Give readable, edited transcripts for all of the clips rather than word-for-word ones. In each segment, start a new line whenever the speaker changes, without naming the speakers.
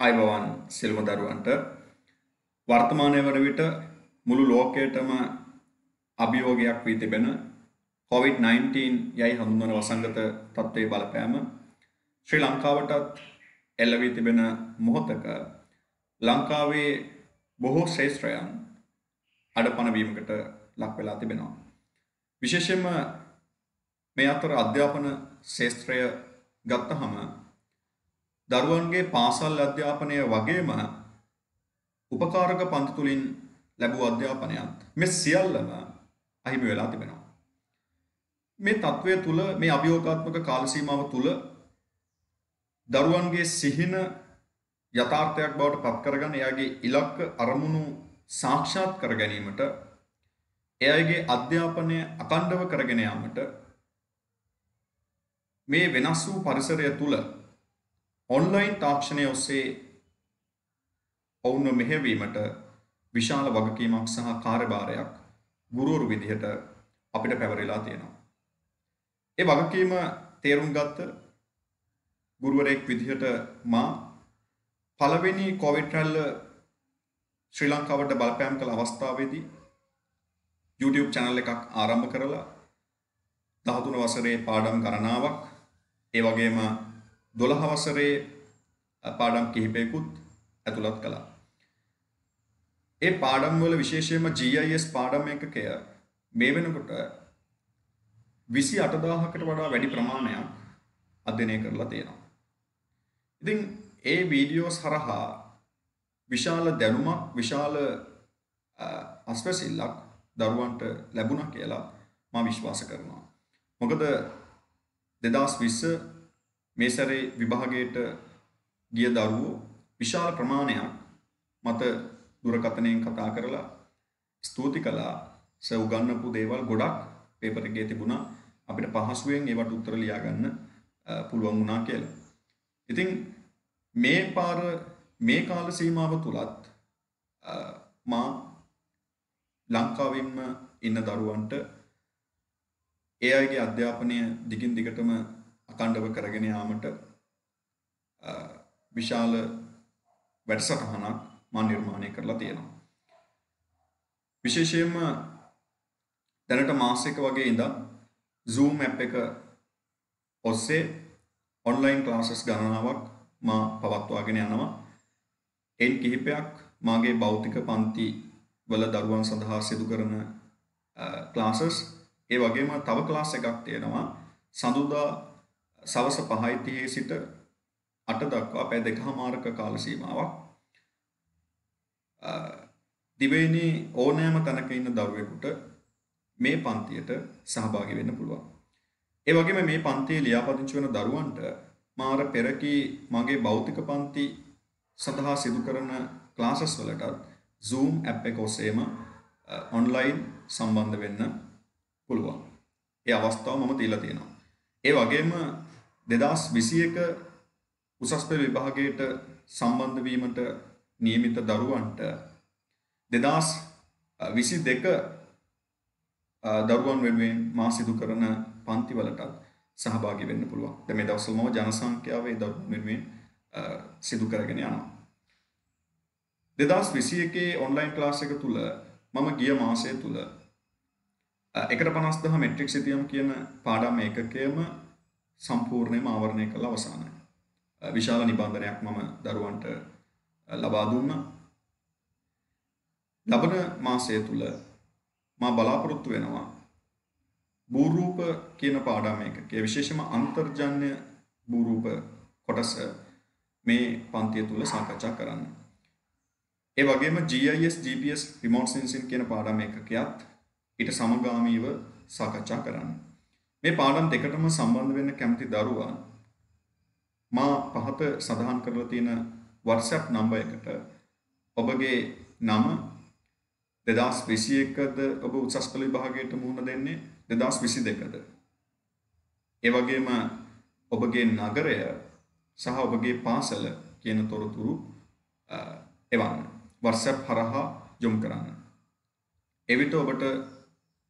අයිබවන් සිල්ම දරුවන්ට වර්තමානය වන විට මුළු ලෝකයටම අභියෝගයක් වී තිබෙන COVID-19 යයි හඳුන්වන වසංගත තත්ත්වයේ බලපෑම ශ්‍රී ලංකාවටත් එල්ල වී තිබෙන මොහොතක ලංකාවේ බොහෝ ශ්‍රේෂ්ඨයන් අඩපණ වීමකට ලක් වෙලා තිබෙනවා. විශේෂයෙන්ම මේ අතර අධ්‍යාපන ශාස්ත්‍රය ගත්තහම දරුවන්ගේ පාසල් අධ්‍යාපනය වගේම උපකාරක පන්ති තුලින් ලැබූ අධ්‍යාපනයත් මේ සියල්ලම අහිමි වෙලා තිබෙනවා. මේ තත්වය තුල මේ අභියෝගාත්මක කාල සීමාව තුල දරුවන්ගේ සිහින යථාර්ථයක් බවට පත් කරගෙන එයාගේ ඉලක්ක අරමුණු සාක්ෂාත් කර ගැනීමට එයාගේ අධ්‍යාපනය අඛණ්ඩව කරගෙන යාමට මේ වෙනස් වූ පරිසරය තුල ඔන්ලයින් තාක්ෂණය ඔස්සේ ඔවුන්ව මෙහෙවීමට විශාල වගකීමක් සහ කාර්යභාරයක් ගුරුවරු විදිහට අපිට පැවරලා තියෙනවා. ඒ වගකීම තේරුම් ගත්ත ගුරුවරයෙක් විදිහට මා පළවෙනි කොවිඩ් රැල්ල ශ්‍රී ලංකාවට බලපෑම් කළ අවස්ථාවේදී YouTube channel එකක් ආරම්භ කරලා 13 වසරේ පාඩම් ගණනාවක් ඒ වගේම 12 වසරේ පාඩම් කිහිපයකුත් ඇතුළත් කළා. ඒ පාඩම් වල විශේෂයෙන්ම GIS පාඩම් එකකය මේ වෙනකොට 28000කට වඩා වැඩි ප්‍රමාණයක් අධ්‍යයනය කරලා තියෙනවා. ඉතින් ඒ වීඩියෝස් හරහා විශාල දැනුමක් විශාල අස්වැසිල්ලක් දරුවන්ට ලැබුණා කියලා මම විශ්වාස කරනවා. මොකද 2020 මේ සැරේ විභාගයට ගිය දරුවෝ විශාල ප්‍රමාණයක් මත දුරකථනයෙන් කතා කරලා ස්තුති කළා. උගන්වපු දේවල් ගොඩක් පේපර් එකේ තිබුණා. අපිට පහසුවෙන් ඒවට උත්තර ලියා ගන්න පුළුවන් වුණා කියලා. ඉතින් මේ පාර මේ කාල සීමාව තුලත් මා ලංකාවෙන්ම ඉන්න දරුවන්ට ඒ අයගේ අධ්‍යාපනය දිගින් දිගටම අඛණ්ඩව කරගෙන යාමට විශාල වැඩසටහනක් මම නිර්මාණය කරලා තියෙනවා. විශේෂයෙන්ම දැනට මාසයක වගේ ඉඳන් Zoom app එක ඔස්සේ online classes ගණනාවක් මා පවත්වාගෙන යනවා. එයින් කිහිපයක් මාගේ භෞතික පන්ති වල දරුවන් සඳහා සිදු කරන classes. ඒ වගේම තව class එකක් තියෙනවා සඳුදා සවස 5:30 සිට 8 දක්වා පැය 2කමාරක කාල සීමාවක්. දිවයිනේ ඕනෑම තැනක ඉන්න දරුවෙකුට මේ පන්තියට සහභාගී වෙන්න පුළුවන්. ඒ වගේම මේ පන්තියේ ලියාපදිංචි වෙන දරුවන්ට මාර පෙරකී මගේ භෞතික පන්ති සඳහා සිදු කරන ක්ලාසස් වලට Zoom app එක ඔස්සේම ඔන්ලයින් සම්බන්ධ වෙන්න පුළුවන්. ඒ අවස්ථාව මම දීලා තියෙනවා. ඒ වගේම 2021 උසස් පෙළ විභාගයට සම්බන්ධ වීමට නියමිත දරුවන්ට 2022 දරුවන් වෙනුවෙන් මා සිදු කරන පන්තිවලට සහභාගී වෙන්න පුළුවන්. දැන් මේ දවස්වල මම ජනසංඛ්‍යාව ඒ දරුවන් වෙනුවෙන් සිදු කරගෙන යනවා. 2021 ඔන්ලයින් ක්ලාස් එක තුල මම ගිය මාසය තුල 150,000 මෙට්‍රික් සිතියම් කියන පාඩම් ඒකකයම සම්පූර්ණයෙන්ම ආවරණය කළ අවසానයි. විශාල නිබන්ධනයක් මම දරුවන්ට ලබා දුන්නා. ලබන මාසය තුල මා බලාපොරොත්තු වෙනවා භූරූප කියන පාඩම් ඒකකයේ විශේෂම අන්තර්ජන්‍ය භූරූප කොටස මේ පන්තිය තුල සාකච්ඡා කරන්න. ඒ වගේම GIS GPS remote sensing කියන පාඩම් ඒකකයත් ඊට සමගාමීව සාකච්ඡා කරන්න. මේ පාඩම් දෙකටම සම්බන්ධ වෙන්න කැමති දරුවා මා පහත සඳහන් කරලා තියෙන WhatsApp නම්බර් එකට ඔබගේ නම 2021ද ඔබ උසස් පෙළ විභාගයට මුහුණ දෙන්නේ 2022ද ඒ වගේම ඔබගේ නගරය සහ ඔබගේ පාසල කියන තොරතුරු එවන්න WhatsApp හරහා යොමු කරන්න. එවිට ඔබට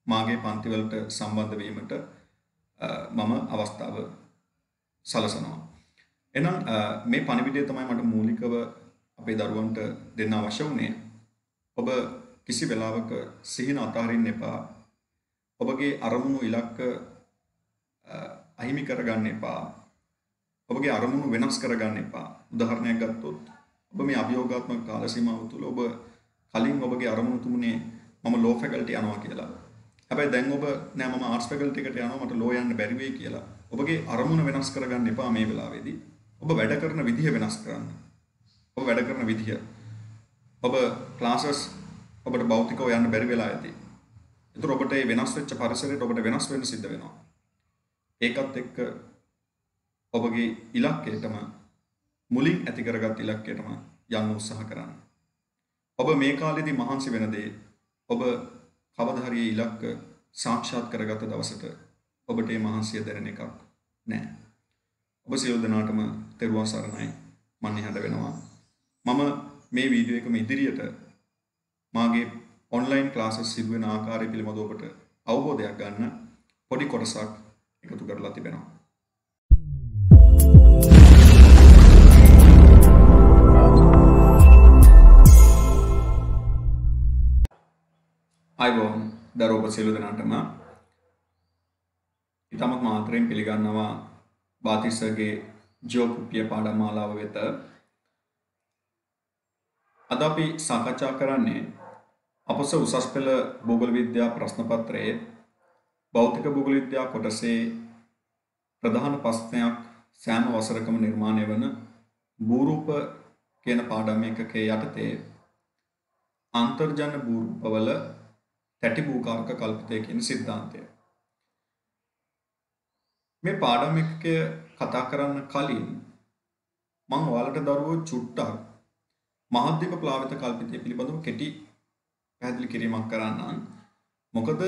මාගේ පන්තිවලට සම්බන්ධ වීමට මම අවස්ථාව සලසනවා. එහෙනම් මේ පණිවිඩය තමයි මට මූලිකව අපේ දරුවන්ට දෙන්න අවශ්‍ය වුණේ ඔබ කිසි වෙලාවක සිහින අතහරින්න එපා. ඔබගේ අරමුණු ඉලක්ක අහිමි කරගන්න එපා. ඔබගේ අරමුණු වෙනස් කරගන්න එපා. උදාහරණයක් ගත්තොත් ඔබ මේ අභියෝගාත්මක කාල සීමාව තුළ ඔබ කලින් ඔබගේ අරමුණු තුමුනේ මම ලෝ ෆැකල්ටි යනවා කියලා. හැබැයි දැන් ඔබ නෑ මම ආර්ට්ස් ෆැකල්ටි එකට යනවා මට ලෝ යන්න බැරි වෙයි කියලා. ඔබගේ අරමුණ වෙනස් කරගන්න එපා මේ වෙලාවේදී. ඔබ වැඩ කරන විදිහ වෙනස් කරන්න. ඔබ වැඩ කරන විදිහ. ඔබ ක්ලාසස් ඔබට භෞතිකව යන්න බැරි වෙලා ඇති. ඒතර ඔබට මේ වෙනස් වෙච්ච පරිසරයට ඔබට වෙනස් වෙන්න සිද්ධ වෙනවා. ඒකත් එක්ක ඔබගේ ඉලක්කයටම මුලින් ඇති කරගත් ඉලක්කයටම යන්න උත්සාහ කරන්න. ඔබ මේ කාලෙදී මහන්සි වෙන දේ ඔබ කවදා හරි ඉලක්ක සාක්ෂාත් කරගත්ත දවසට ඔබට මේ මහන්සිය දැනෙන එකක් නෑ. ඔබ සියලු දෙනාටම තෙරුවන් සරණයි. මම නිහඬ වෙනවා. මම මේ වීඩියෝ එකම ඉදිරියට මාගේ ඔන්ලයින් ක්ලාසස් සිදු වෙන ආකාරය පිළිබඳව ඔබට අවබෝධයක් ගන්න පොඩි කොටසක් එකතු කරලා තිබෙනවා. අයිබෝන් දරුවෝ සියලු දෙනාටම ඉතාමත් මාත්‍රයෙන් පිළිගන්නවා බාතිස්සගේ ජෝපුප්පිය පාඩම් මාලාව වෙත. අද අපි සාකච්ඡා කරන්නේ අපොස උසස් පෙළ භූගෝල විද්‍යා ප්‍රශ්න පත්‍රයේ භෞතික භූගෝල විද්‍යා කොටසේ ප්‍රධාන ප්‍රශ්නයක් සෑම වසරකම නිර්මාණය වන භූරූප කියන පාඩම් එකකේ යටතේ අන්තර්ජන භූරූපවල තැටි භූකාරක කල්පිතය කියන සිද්ධාන්තය. මේ පාඩම් එකක කතා කරන්න කලින් මම ඔයාලට දරුවෝ චුට්ටක් මහද්වීප ප්ලාවිත කල්පිතය පිළිබඳව කෙටි පැහැදිලි කිරීමක් කරන්නම්. මොකද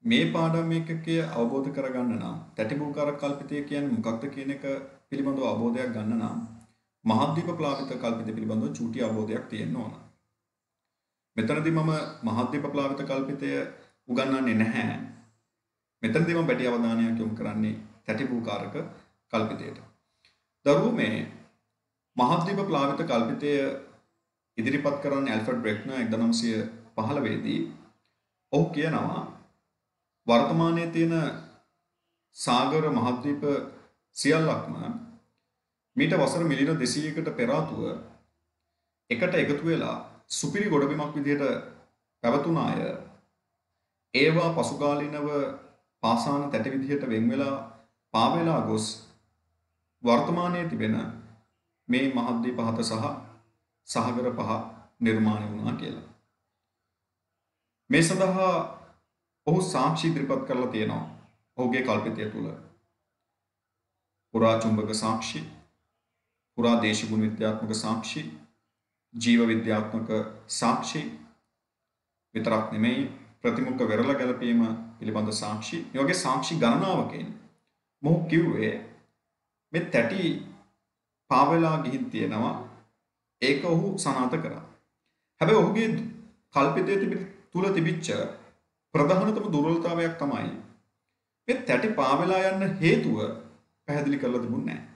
මේ පාඩම් එකකේ අවබෝධ කරගන්න නම් තැටි භූකාරක කල්පිතය කියන්නේ මොකක්ද කියන එක පිළිබඳව අවබෝධයක් ගන්න නම් මහද්වීප ප්ලාවිත කල්පිතය පිළිබඳව චූටි අවබෝධයක් තියෙන්න ඕන. මෙතනදී මම මහද්වීප ප්ලාවිත කල්පිතය උගන්වන්නේ නැහැ. මෙතනදී මම බැටි අවධානයක් යොමු කරන්නේ තැටි භූකාරක කල්පිතයට. දරුවෝ මේ මහද්වීප ප්ලාවිත කල්පිතය ඉදිරිපත් කරන්නේ ඇල්ෆ්‍රඩ් බ්‍රෙක්නර් 1915 දී. ඔහු කියනවා වර්තමානයේ තියෙන සාගර මහද්වීප සියල්ලක්ම මීට වසර මිලියන 200කට පෙර ආතුව එකට එකතු වෙලා සුපිරි ගොඩබිමක් විදිහට පැවතුන අය ඒවා පසුකාලීනව පාසාන තැටි විදිහට වෙන් වෙලා පාවෙලා ගොස් වර්තමානයේ තිබෙන මේ මහද්වීප 7 සහ සහගර 5 නිර්මාණය වුණා කියලා. මේ සඳහා ඔහු සාක්ෂි ඉදිරිපත් කරලා තියෙනවා. ඔහුගේ කල්පිතය තුළ පුරා චුම්බක සාක්ෂි, පුරා දේශගුණ විද්‍යාත්මක සාක්ෂි, ජීව විද්‍යාත්මක සාක්ෂි විතරක් නෙමෙයි ප්‍රතිමුඛ වෙරළ ගැලපීම පිළිබඳ සාක්ෂි. මේ වගේ සාක්ෂි ගණනාවකින් මොහු කිව්වේ මේ තැටි පාවෙලා ගිහින් තියෙනවා. ඒක ඔහු සනාථ කරා. හැබැයි ඔහුගේ කල්පිතයේ තුල තිබිච්ච ප්‍රධානතම දුර්වලතාවයක් තමයි මේ තැටි පාවෙලා යන්න හේතුව පැහැදිලි කරලා තිබුණේ නැහැ.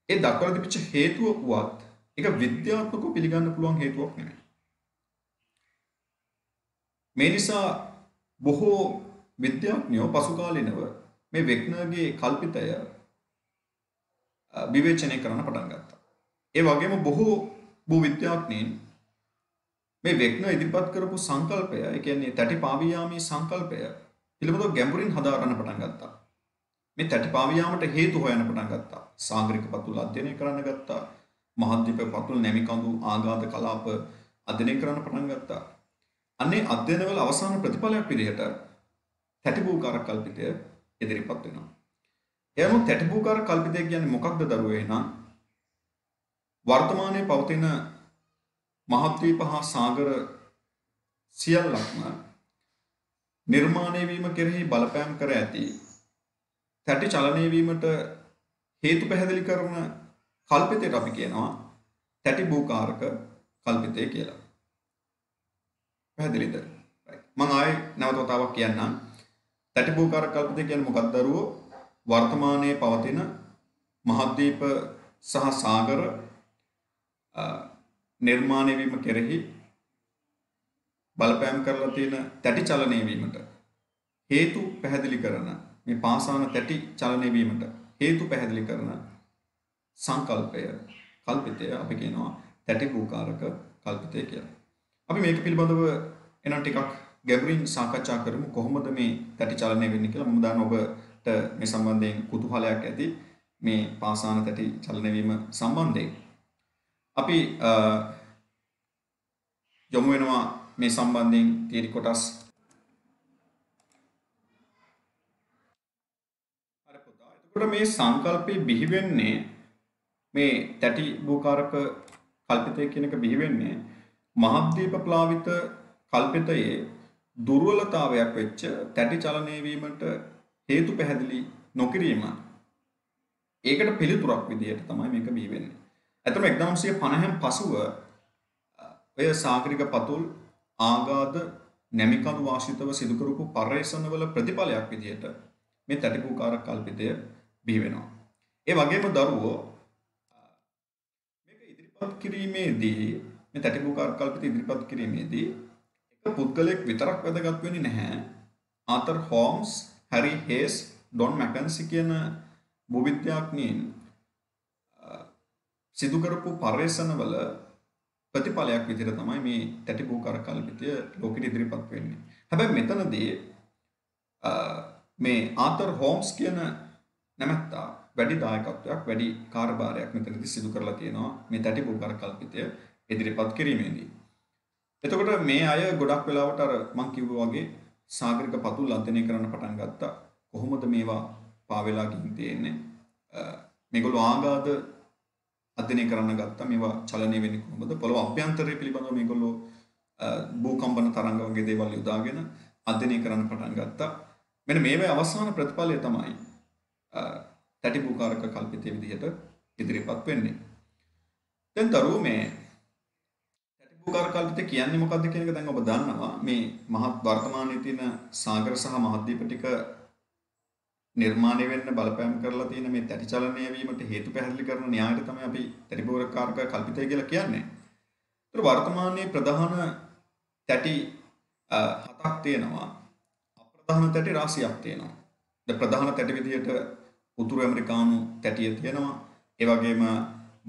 ඒ දක්වලා තිබිච්ච හේතුව වුවත් ඒක විද්‍යාත්මකව පිළිගන්න පුළුවන් හේතුවක් නෙමෙයි. මේ නිසා බොහෝ විද්‍යාඥයෝ පසුකාලීනව මේ වෙග්නර්ගේ කල්පිතය විවේචනය කරන්න පටන් ගත්තා. ඒ වගේම බොහෝ භූ විද්‍යාඥයින් මේ වෙග්නර් ඉදිරිපත් කරපු සංකල්පය, ඒ කියන්නේ තැටි පාවී යාමේ සංකල්පය පිළිබඳව ගැඹුරින් හදාරන්න පටන් ගත්තා. මේ තැටි පාවී යාමට හේතු හොයන්න පටන් ගත්තා. සාගරික පතුල් අධ්‍යයනය කරන්න ගත්තා. මහද්වීප පතුල් නැමි කඳු ආඝාත කලාප අධ්‍යයනය කරන්න පටන් ගත්තා. අන්නේ අධ්‍යයනවල අවසාන ප්‍රතිඵලයක් විදිහට තැටි භූකාරක කල්පිතය ඉදිරිපත් වෙනවා. එයම තැටි භූකාරක කල්පිතය කියන්නේ මොකක්ද දරුවෝ? එහෙනම් වර්තමානයේ පවතින මහද්වීප හා සාගර සියල්ලක්ම නිර්මාණය වීම කෙරෙහි බලපෑම් කර ඇති තැටි චලනය වීමට හේතු පැහැදිලි කරන කල්පිතයට අපි කියනවා තැටි භූකාරක කල්පිතය කියලා. පැහැදිලිද? මම ආයේ නැවත වතාවක් කියන්නම්. තැටි භූකාරක කල්පිතය කියන්නේ මොකක්ද දරුවෝ? වර්තමානයේ පවතින මහද්වීප සහ සාගර නිර්මාණය වීම කෙරෙහි බලපෑම් කරලා තියෙන තැටි චලනය වීමට හේතු පැහැදිලි කරන මේ පාසාන තැටි චලනය වීමට හේතු පැහැදිලි කරන සංකල්පය කල්පිතය අපි කියනවා තැටි භූකාරක කල්පිතය කියලා. අපි මේක පිළිබඳව එනම් ටිකක් ගැඹුරින් සාකච්ඡා කරමු කොහොමද මේ තැටි චලනය වෙන්නේ කියලා. මම දන්නවා ඔබට මේ සම්බන්ධයෙන් කුතුහලයක් ඇති මේ පාසාන තැටි චලනය වීම සම්බන්ධයෙන්. අපි යොමු වෙනවා මේ සම්බන්ධයෙන් තීරි කොටස්. හරි පුතා. එතකොට මේ සංකල්පේ බිහි වෙන්නේ මේ තැටි භූකාරක කල්පිතය කියන එක බිහි වෙන්නේ මහද්වීප ප්ලාවිත කල්පිතයේ දුර්වලතාවයක් වෙච්ච තැටි චලනය වීමට හේතු පැහැදිලි නොකිරීම. ඒකට පිළිතුරක් විදිහට තමයි මේක බිහි වෙන්නේ. ඇත්තටම 1950න් පසුව ඔය සාගරික පතුල් ආඝාත නැමිකඳු වාසිතව සිදු කරපු පර්යේෂණවල ප්‍රතිඵලයක් විදිහට මේ තැටි භූකාරක කල්පිතය බිහි වෙනවා. ඒ වගේම දරුවෝ මේක ඉදිරිපත් කිරීමේදී මේ තැටි භූකාරක කල්පිතය ඉදිරිපත් කිරීමේදී එක පුද්ගලයෙක් විතරක් වැදගත් වෙන්නේ නැහැ. ආතර් හෝම්ස්, හැරි හේස්, ඩොන් මැකන්සි කියන භූවිද්‍යාඥයින් සිදු කරපු පර්යේෂණවල ප්‍රතිඵලයක් විදිහට තමයි මේ තැටි භූකාරක කල්පිතය ලෝකෙට ඉදිරිපත් වෙන්නේ. හැබැයි මෙතනදී මේ ආතර් හෝම්ස් කියන නැමැත්තා වැඩි දායකත්වයක් වැඩි කාර්යභාරයක් මෙතනදී සිදු කරලා තියෙනවා මේ තැටි භූකාරක කල්පිතය ඉදිරිපත් කිරීමේදී. එතකොට මේ අය ගොඩක් වෙලාවට අර මම කිව්වා වගේ සාගරික පතුල් අධ්‍යයනය කරන්න පටන් ගත්තා. කොහොමද මේවා පාවෙලා ගින් තියෙන්නේ? මේගොල්ලෝ ආඝාත අධ්‍යයනය කරන්න ගත්තා. මේවා චලනය වෙන්නේ කොහොමද? පොළොව අභ්‍යන්තරය පිළිබඳව මේගොල්ලෝ භූකම්පන තරංග වගේ දේවල් යොදාගෙන අධ්‍යයනය කරන්න පටන් ගත්තා. මෙන්න මේවේ අවසාන ප්‍රතිඵලය තමයි තැටි භූකාරක කල්පිතය විදිහට ඉදිරිපත් වෙන්නේ. දැන් දරුවෝ මේ තැටි භූකාරක කල්පිතය කියන්නේ මොකක්ද කියන එක දැන් ඔබ දන්නවා. මේ මහත් වර්තමානයේ තියෙන සාගර සහ මහද්වීප ටික නිර්මාණය වෙන්න බලපෑම් කරලා තියෙන මේ තැටි චලනය වීමට හේතු පැහැදිලි කරන න්‍යායයට තමයි අපි තැටි භූකාරක කල්පිතය කියලා කියන්නේ. ඒතර වර්තමානයේ ප්‍රධාන තැටි හතක් තියෙනවා. අප්‍රධාන තැටි රාශියක් තියෙනවා. ප්‍රධාන තැටි විදිහට උතුරු ඇමරිකානු තැටිය තියෙනවා. ඒ වගේම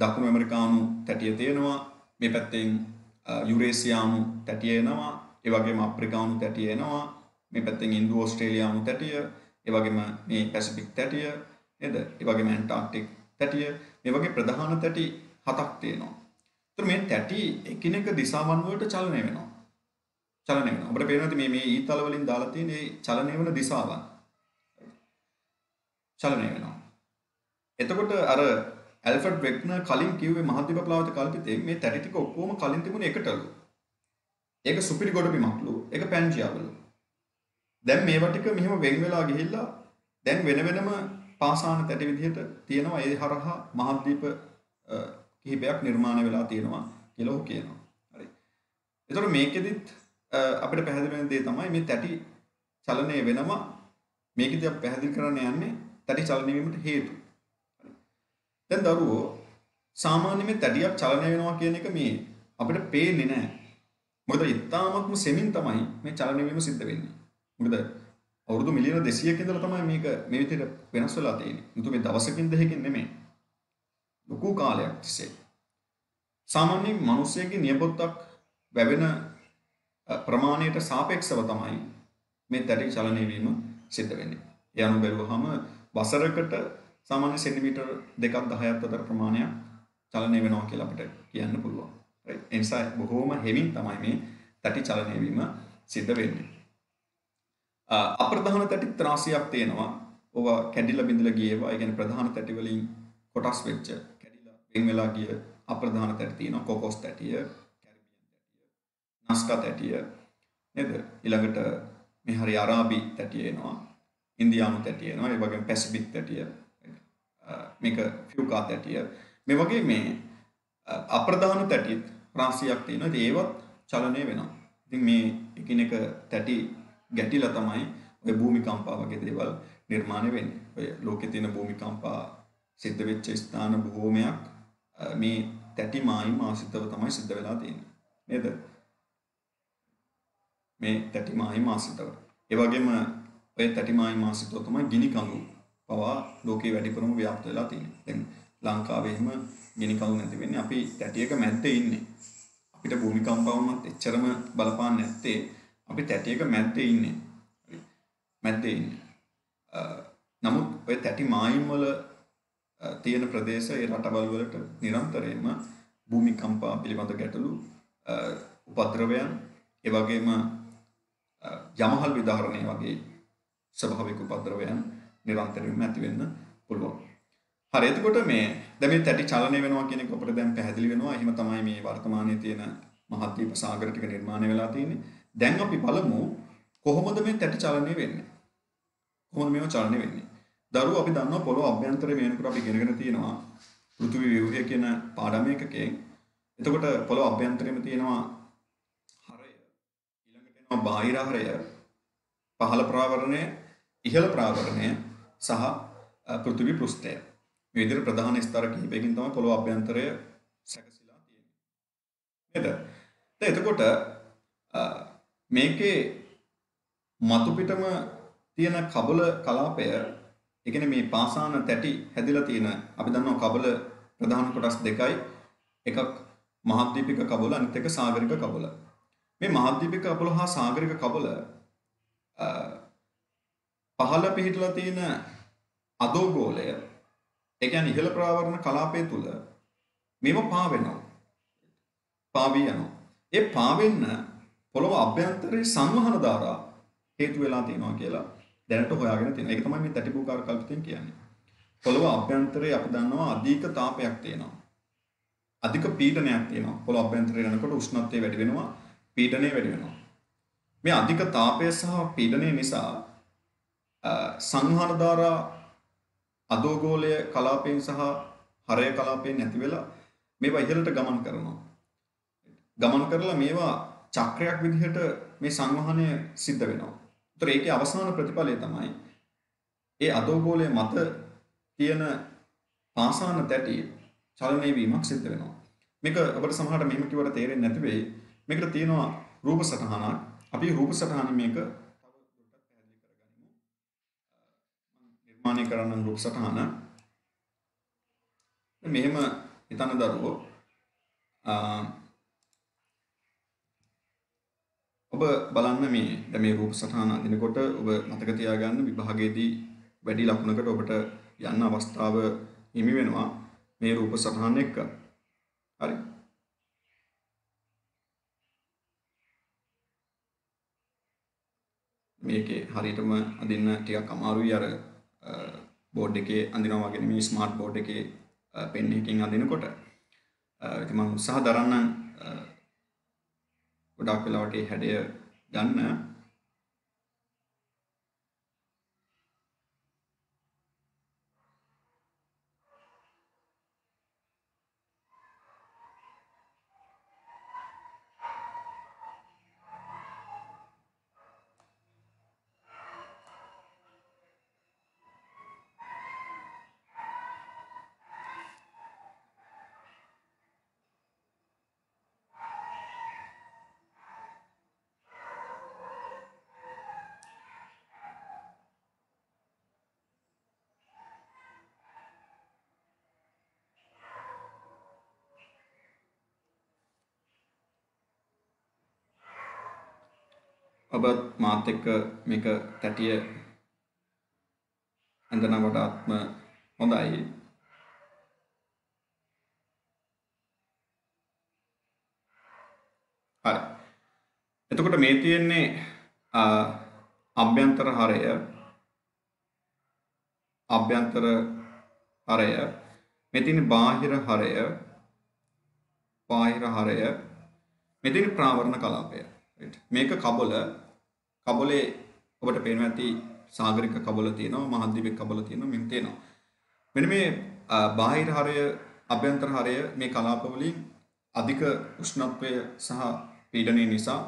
දකුණු ඇමරිකානු තැටිය තියෙනවා. මේ පැත්තෙන් යුරේසියානු තැටිය එනවා. ඒ වගේම අප්‍රිකානු තැටිය එනවා. මේ පැත්තෙන් ඉන්දු ඕස්ට්‍රේලියානු තැටිය, ඒ වගේම මේ පැසිෆික් තැටිය නේද? ඒ වගේම ඇන්ටාර්ක්ටික් තැටිය. මේ වගේ ප්‍රධාන තැටි හතක් තියෙනවා. ඒතර මේ තැටි එකිනෙක දිශාවන් වලට චලනය වෙනවා. ඔබට පේනවා මේ ඊතල වලින් දාලා තියෙන මේ චලනය වෙන දිශාවන්. චලනය වෙනවා. එතකොට අර ඇල්ෆ්‍රඩ් වෙග්නර් කලින් කිව්වේ මහද්වීප ප්ලාවිත කල්පිතේ මේ තැටි ටික ඔක්කොම කලින් තිබුණේ එකටලු. ඒක සුපිරි ගොඩබිමක්ලු. ඒක පැන්ජියාවලු. දැන් මේවා ටික මෙහෙම වෙන් වෙලා ගිහිල්ලා දැන් වෙන වෙනම පාසාන තැටි විදිහට තියෙනවා. ඒ හරහා මහද්වීප කිහිපයක් නිර්මාණය වෙලා තියෙනවා කියලා ඔහු කියනවා. හරි. එතකොට මේකෙදිත් අපිට පැහැදිලි වෙන දේ තමයි මේ තැටි චලනය වෙනවා. මේකෙදී අපි පැහැදිලි කරන්න යන්නේ තැටි චලනය වීමට හේතු. හරි. දැන් දරුවෝ සාමාන්‍ය මේ තැටියක් චලනය වෙනවා කියන එක මේ අපිට පේන්නේ නැහැ. මොකද ඉතාමත්ම සෙමින් තමයි මේ චලනය වීම සිද්ධ වෙන්නේ. මොකද අවුරුදු මිලියන 200ක ඉඳලා තමයි මේක මේ විදිහට වෙනස් වෙලා තියෙන්නේ. මුතු මේ දවසකින් දෙකකින් නෙමෙයි. ලොකු කාලයක් තිස්සේ. සාමාන්‍යයෙන් මිනිස්සෙගේ නියපොත්තක් වැවෙන ප්‍රමාණයට සාපේක්ෂව තමයි මේ තැටි චලනය වීම සිද්ධ වෙන්නේ. ඒ අනුව බැලුවහම වසරකට සාමාන්‍ය සෙන්ටිමීටර් 2-10ක් අතර ප්‍රමාණයක් චලනය වෙනවා කියලා අපිට කියන්න පුළුවන්. right? ඒ නිසා බොහෝම හෙමින් තමයි මේ තැටි චලනය වීම සිද්ධ වෙන්නේ. අප්‍රධාන තැටි ත්‍රාසියක් තියෙනවා. ඕවා කැඩිලා බිඳලා ගියේවා. ඒ කියන්නේ ප්‍රධාන තැටි වලින් කොටස් වෙච්ච කැඩිලා වෙන් වෙලා ගිය අප්‍රධාන තැටි තියෙනවා. කොකොස් තැටිය, කැරිබියන් තැටිය, නස්කා තැටිය නේද? ඊළඟට මේ හරි අරාබි තැටිය එනවා. ඉන්දියානු තැටිය එනවා. ඒ වගේම පැසිෆික් තැටිය. මේක ෆියුකා තැටිය. මේ වගේ මේ අප්‍රධාන තැටි රාශියක් තියෙනවා. ඉතින් ඒවත් චලනය වෙනවා. ඉතින් මේ එකිනෙක තැටි ගැටිලා තමයි ඔය භූමිකම්පා වගේ දේවල් නිර්මාණය වෙන්නේ. ඔය ලෝකේ තියෙන භූමිකම්පා සිද්ධ වෙච්ච ස්ථාන බොහෝමයක් මේ තැටි මායිම් ආශ්‍රිතව තමයි සිද්ධ වෙලා තියෙන්නේ. නේද? මේ තැටි මායිම් ආශ්‍රිතව. ඒ වගේම ඔය තැටි මායිම් ආශ්‍රිතව තමයි ගිනි කඳු පවා ලෝකේ වැඩිපුරම ව්‍යාප්ත වෙලා තියෙන්නේ. දැන් ලංකාවේ එහෙම ගිනි කඳු නැති වෙන්නේ අපි තැටියක මැද්දේ ඉන්නේ. අපිට භූමිකම්පාවමත් එච්චරම බලපාන්නේ නැත්තේ අපි තැටියක මැද්දේ ඉන්නේ. හරි. මැද්දේ ඉන්නේ. නමුත් ඔය තැටි මායිම් වල තියෙන ප්‍රදේශ ඒ රටවල් වලට නිරන්තරයෙන්ම භූමිකම්පා පිළිබඳ ගැටලු උපද්‍රවයන් ඒ වගේම යමහල් විදාහරණය වගේ ස්වභාවික උපද්‍රවයන් නිරන්තරයෙන්ම ඇති වෙන්න පුළුවන්. හරි එතකොට මේ දැන් මේ තැටි චලනය වෙනවා කියන එක අපිට දැන් පැහැදිලි වෙනවා. එහෙම තමයි මේ වර්තමානයේ තියෙන මහද්වීප සාගර ටික නිර්මාණය වෙලා තියෙන්නේ. දැන් අපි බලමු කොහොමද මේ තැටි චලනය වෙන්නේ? කොහොමද මේව චලනය වෙන්නේ? දරුවෝ අපි දන්නවා පොළොව අභ්‍යන්තරයේ මේනකොට අපි ඉගෙනගෙන තියෙනවා පෘථිවි ව්‍යුහය කියන පාඩම එකකෙන්. එතකොට පොළොව අභ්‍යන්තරයේම තියෙනවා හරය, ඊළඟට එනවා බාහිර හරය, පහළ ප්‍රාවරණය, ඉහළ ප්‍රාවරණය සහ පෘථිවි පෘෂ්ඨය. මේ විදිහට ප්‍රධාන ස්තර කිහිපයකින් තමයි පොළොව අභ්‍යන්තරය සැකසීලා තියෙන්නේ. නේද? එතකොට මේකේ මතු පිටම තියෙන කබල කලාපය, ඒ කියන්නේ මේ පාසාන තැටි හැදිලා තියෙන අපි දන්නවා කබල ප්‍රධාන කොටස් දෙකයි. එකක් මහද්වීපික කබල අනිත් එක සාගරික කබල. මේ මහද්වීපික කබල හා සාගරික කබල පහළ පිහිටලා තියෙන අදෝගෝලය, ඒ කියන්නේ ඉහළ ප්‍රාවරණ කලාපය තුල මේව පාවෙනවා. පාවී යනවා. ඒ පාවෙන්න පොළොව අභ්‍යන්තරයේ සංවහන ධාරා හේතු වෙලා තියෙනවා කියලා දැනට හොයාගෙන තියෙනවා. ඒක තමයි මේ තැටි භූකාර කල්පිතෙන් කියන්නේ. පොළොව අභ්‍යන්තරයේ අපි දන්නවා අධික තාපයක් තියෙනවා. අධික පීඩනයක් තියෙනවා. පොළොව අභ්‍යන්තරයේ යනකොට උෂ්ණත්වය වැඩි වෙනවා, පීඩනය වැඩි වෙනවා. මේ අධික තාපය සහ පීඩනය නිසා සංවහන ධාරා අදෝගෝලය කලාපයෙන් සහ හරය කලාපයෙන් නැති වෙලා මේවා ඉහළට ගමන් කරනවා. ගමන් කරලා මේවා චක්‍රයක් විදිහට මේ සංවහනය සිද්ධ වෙනවා. ඒතර ඒකේ අවසාන ප්‍රතිඵලය තමයි ඒ අදෝගෝලය මත තියෙන පාසාන තැටි චලනය වීමක් සිද්ධ වෙනවා. මේක ඔබට සමහරට මෙහෙම කිව්වට තේරෙන්නේ නැති වෙයි. මේකට තියෙනවා රූප සටහනක්. අපි රූප සටහන මේක තව දුරටත් පැහැදිලි කරගනිමු. නිර්මාණය කරන රූප සටහන මෙහෙම හිතන දරුවෝ ඔබ බලන්න මේ රූප සටහන අඳිනකොට ඔබ මතක තියාගන්න විභාගයේදී වැඩි ලකුණකට ඔබට යන්න අවස්ථාව හිමි වෙනවා මේ රූප සටහන එක්ක. හරි. මේකේ හරියටම අඳින්න ටිකක් අමාරුයි අර බෝඩ් එකේ අඳිනවා වගේ නෙමෙයි ස්මාර්ට් බෝඩ් එකේ පෙන් එකකින් අඳිනකොට. ඉතින් මම උත්සාහ දරන්නම් ගොඩාක් වෙලාවට ඒ හැඩය ගන්න. ඔබ මාත් එක්ක මේක තැටිය ඇඳන කොටත්ම හොඳයි. හරි. එතකොට මේ තියෙන්නේ අභ්‍යන්තර හරය. මේ තියෙන්නේ බාහිර හරය. මේ තියෙන්නේ ප්‍රාවරණ කලාපය. මේක කබලේ ඔබට පේනවා ඇති සාගරික කබල තියෙනවා, මහද්වීපික කබල තියෙනවා, මෙන්න තියෙනවා. මෙන්න මේ බාහිර හරය, අභ්‍යන්තර හරය මේ කලාප වලින් අධික උෂ්ණත්වය සහ පීඩනය නිසා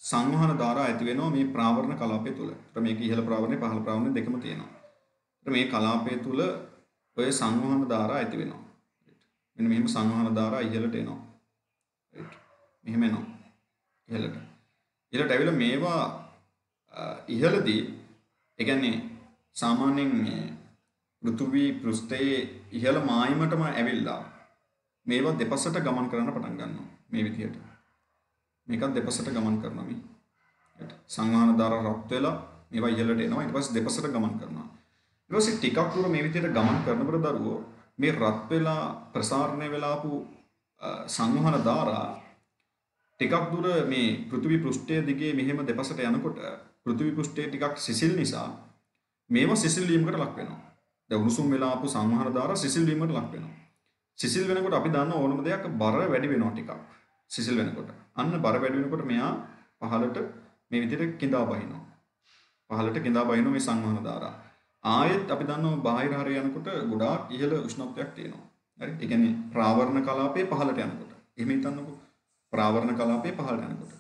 සංවහන ධාරා ඇති වෙනවා මේ ප්‍රාවරණ කලාපය තුල. මේක ඉහළ ප්‍රාවරණය, පහළ ප්‍රාවරණය දෙකම තියෙනවා. මේ කලාපය තුල ඔය සංවහන ධාරා ඇති වෙනවා. මෙන්න මෙහෙම සංවහන ධාරා ඉහළට එනවා. right. මෙහෙම එනවා ඉහළට. ඉහළට ඇවිල්ලා මේවා ඉහළදී ඒ කියන්නේ සාමාන්‍යයෙන් මේ පෘථිවි පෘෂ්ඨයේ ඉහළ මායිමටම ඇවිල්ලා මේවා දෙපසට ගමන් කරන්න පටන් ගන්නවා මේ විදිහට. මේකත් දෙපසට ගමන් කරනවා මේ. සංවහන ධාරා රත් වෙලා මේවා ඉහළට එනවා. ඊට පස්සේ දෙපසට ගමන් කරනවා. ඊට පස්සේ ටිකක් දුර මේ විදිහට ගමන් කරනකොට දරුවෝ මේ රත් වෙලා ප්‍රසාරණය වෙලා ආපු සංවහන ධාරා ටිකක් දුර මේ පෘථිවි පෘෂ්ඨය දිගේ මෙහෙම දෙපසට යනකොට පෘථිවි පෘෂ්ඨය ටිකක් සිසිල් නිසා මේවා සිසිල් වීමකට ලක් වෙනවා. දැන් උණුසුම් වෙලා ආපු සංවහන ධාරා සිසිල් වීමකට ලක් වෙනවා. සිසිල් වෙනකොට අපි දන්න ඕනම දෙයක් බර වැඩි වෙනවා ටිකක්. සිසිල් වෙනකොට. අන්න බර වැඩි වෙනකොට මෙයා පහළට මේ විදිහට කිඳා බහිනවා. පහළට කිඳා බහිනවා මේ සංවහන ධාරා. ආයෙත් අපි දන්නවා බාහිර හරය යනකොට ගොඩාක් ඉහළ උෂ්ණත්වයක් තියෙනවා. හරි? ඒ කියන්නේ ප්‍රාවරණ කලාපයේ පහළට යනකොට. එහෙම හිතන්නකෝ. ප්‍රාවරණ කලාපයේ පහළට යනකොට.